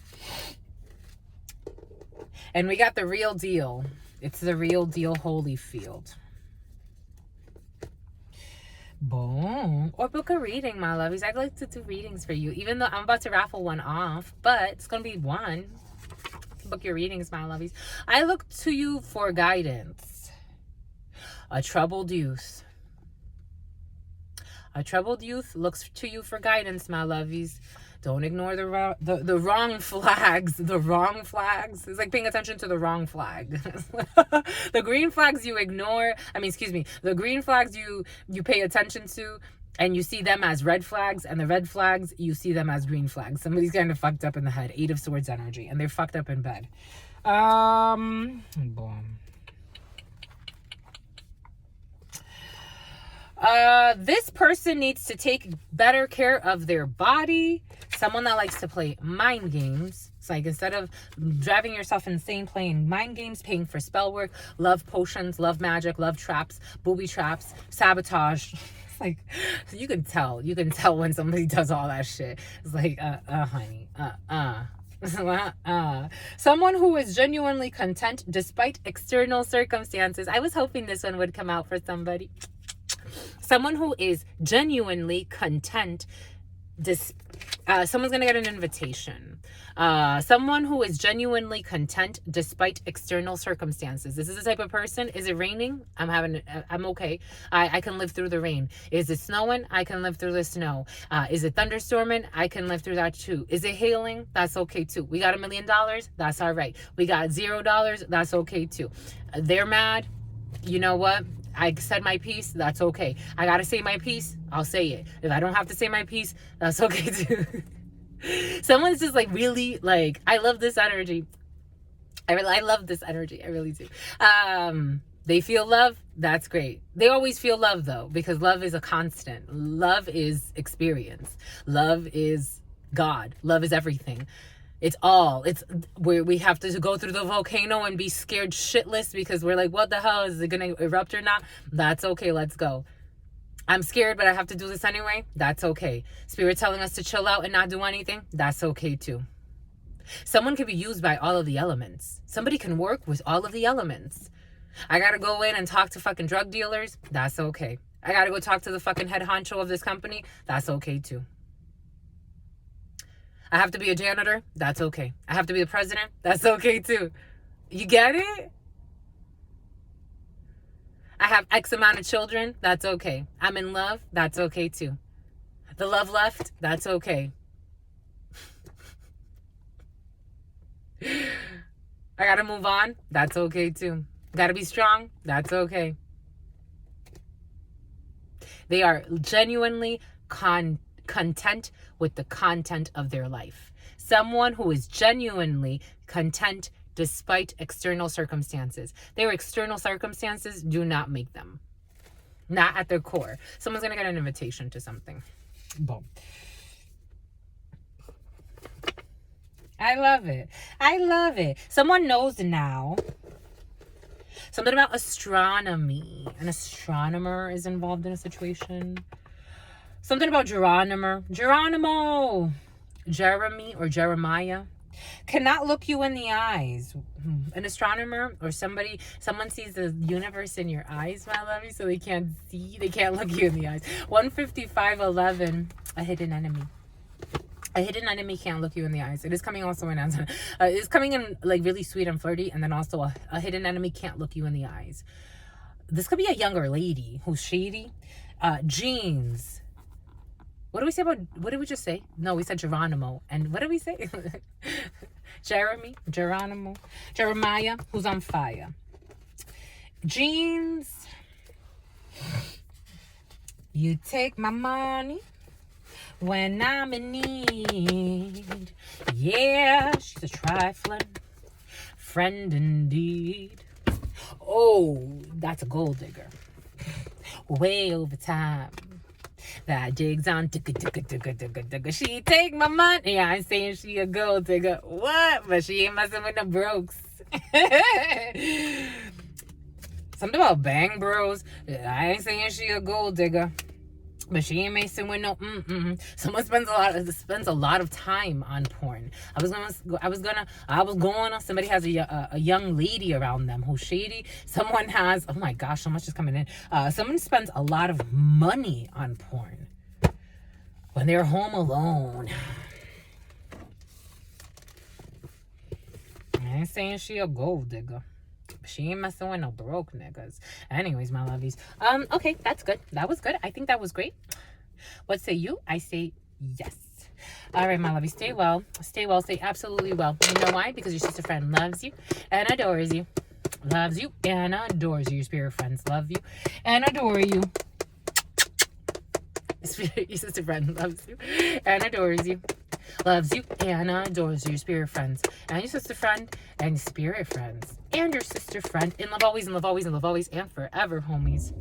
And we got the real deal. It's the real deal, Holyfield. Boom. Or book a reading, my lovies. I'd like to do readings for you, even though I'm about to raffle one off, but it's going to be one. Book your readings, my lovies. I look to you for guidance. A troubled youth. A troubled youth looks to you for guidance, my lovies. Don't ignore the wrong flags. The wrong flags. It's like paying attention to the wrong flag. The green flags you ignore. The green flags you pay attention to, and you see them as red flags, and the red flags, you see them as green flags. Somebody's kind of fucked up in the head. Eight of Swords energy, and they're fucked up in bed. Boom. This person needs to take better care of their body. Someone that likes to play mind games. It's like, instead of driving yourself insane playing mind games, paying for spell work, love potions, love magic, love traps, booby traps, sabotage. It's like, you can tell when somebody does all that shit. It's like, honey, Someone who is genuinely content despite external circumstances. I was hoping this one would come out for somebody. Someone who is genuinely content. Someone's gonna get an invitation. Someone who is genuinely content despite external circumstances. This is the type of person. Is it raining? I'm okay. I can live through the rain. Is it snowing? I can live through the snow. Is it thunderstorming? I can live through that too. Is it hailing? That's okay too. We got $1 million? That's all right. We got $0? That's okay too. They're mad. You know what? I said my piece. That's okay. I gotta say my piece. I'll say it. If I don't have to say my piece, that's okay too. Someone's just like, really, like, I love this energy. I love this energy. I really do. They feel love. That's great. They always feel love though, because love is a constant. Love is experience. Love is God. Love is everything. It's where we have to go through the volcano and be scared shitless because we're like, what the hell? Is it going to erupt or not? That's okay. Let's go. I'm scared, but I have to do this anyway. That's okay. Spirit telling us to chill out and not do anything. That's okay too. Someone can be used by all of the elements. Somebody can work with all of the elements. I gotta go in and talk to fucking drug dealers. That's okay. I gotta go talk to the fucking head honcho of this company. That's okay too. I have to be a janitor. That's okay. I have to be the president. That's okay too. You get it? I have X amount of children. That's okay. I'm in love. That's okay too. The love left. That's okay. I gotta move on. That's okay too. Gotta be strong. That's okay. They are genuinely content with the content of their life. Someone who is genuinely content despite external circumstances. Their external circumstances do not make them. Not at their core. Someone's going to get an invitation to something. Boom. I love it. I love it. Someone knows now. Something about astronomy. An astronomer is involved in a situation. Something about Geronimo. Jeremy or Jeremiah cannot look you in the eyes. An astronomer or someone sees the universe in your eyes, my lovey, so they can't look you in the eyes. 155:11, a hidden enemy. A hidden enemy can't look you in the eyes. It is coming also in answer. It's coming in like really sweet and flirty, and then also a hidden enemy can't look you in the eyes. This could be a younger lady who's shady. Jeans. What did we just say? No, we said Geronimo. And what did we say? Jeremiah, who's on fire. Jeans. You take my money when I'm in need. Yeah, she's a trifling friend indeed. Oh, that's a gold digger. Way over time. That digs on she take my money. Yeah, I'm saying she a gold digger. What? But she ain't messing with no brokes. Something about bang bros. I ain't saying she a gold digger, but she ain't messing with no Someone spends a lot of time on porn. Somebody has a young lady around them who's shady. Someone has, oh my gosh, so much is coming in. Someone spends a lot of money on porn when they're home alone. I ain't saying she a gold digger. She ain't messing with no broke niggas. Anyways, my lovies. Okay, that's good. That was good. I think that was great. What say you? I say yes. All right, my lovies. Stay well. Stay well. Stay absolutely well. You know why? Because your sister friend loves you and adores you. Loves you and adores you. Your spirit friends love you and adore you. Your sister friend loves you and adores you. Loves you and adores you. Your spirit friends and your sister friend and spirit friends and your sister friend in love always, in love always, in love always, and forever, homies.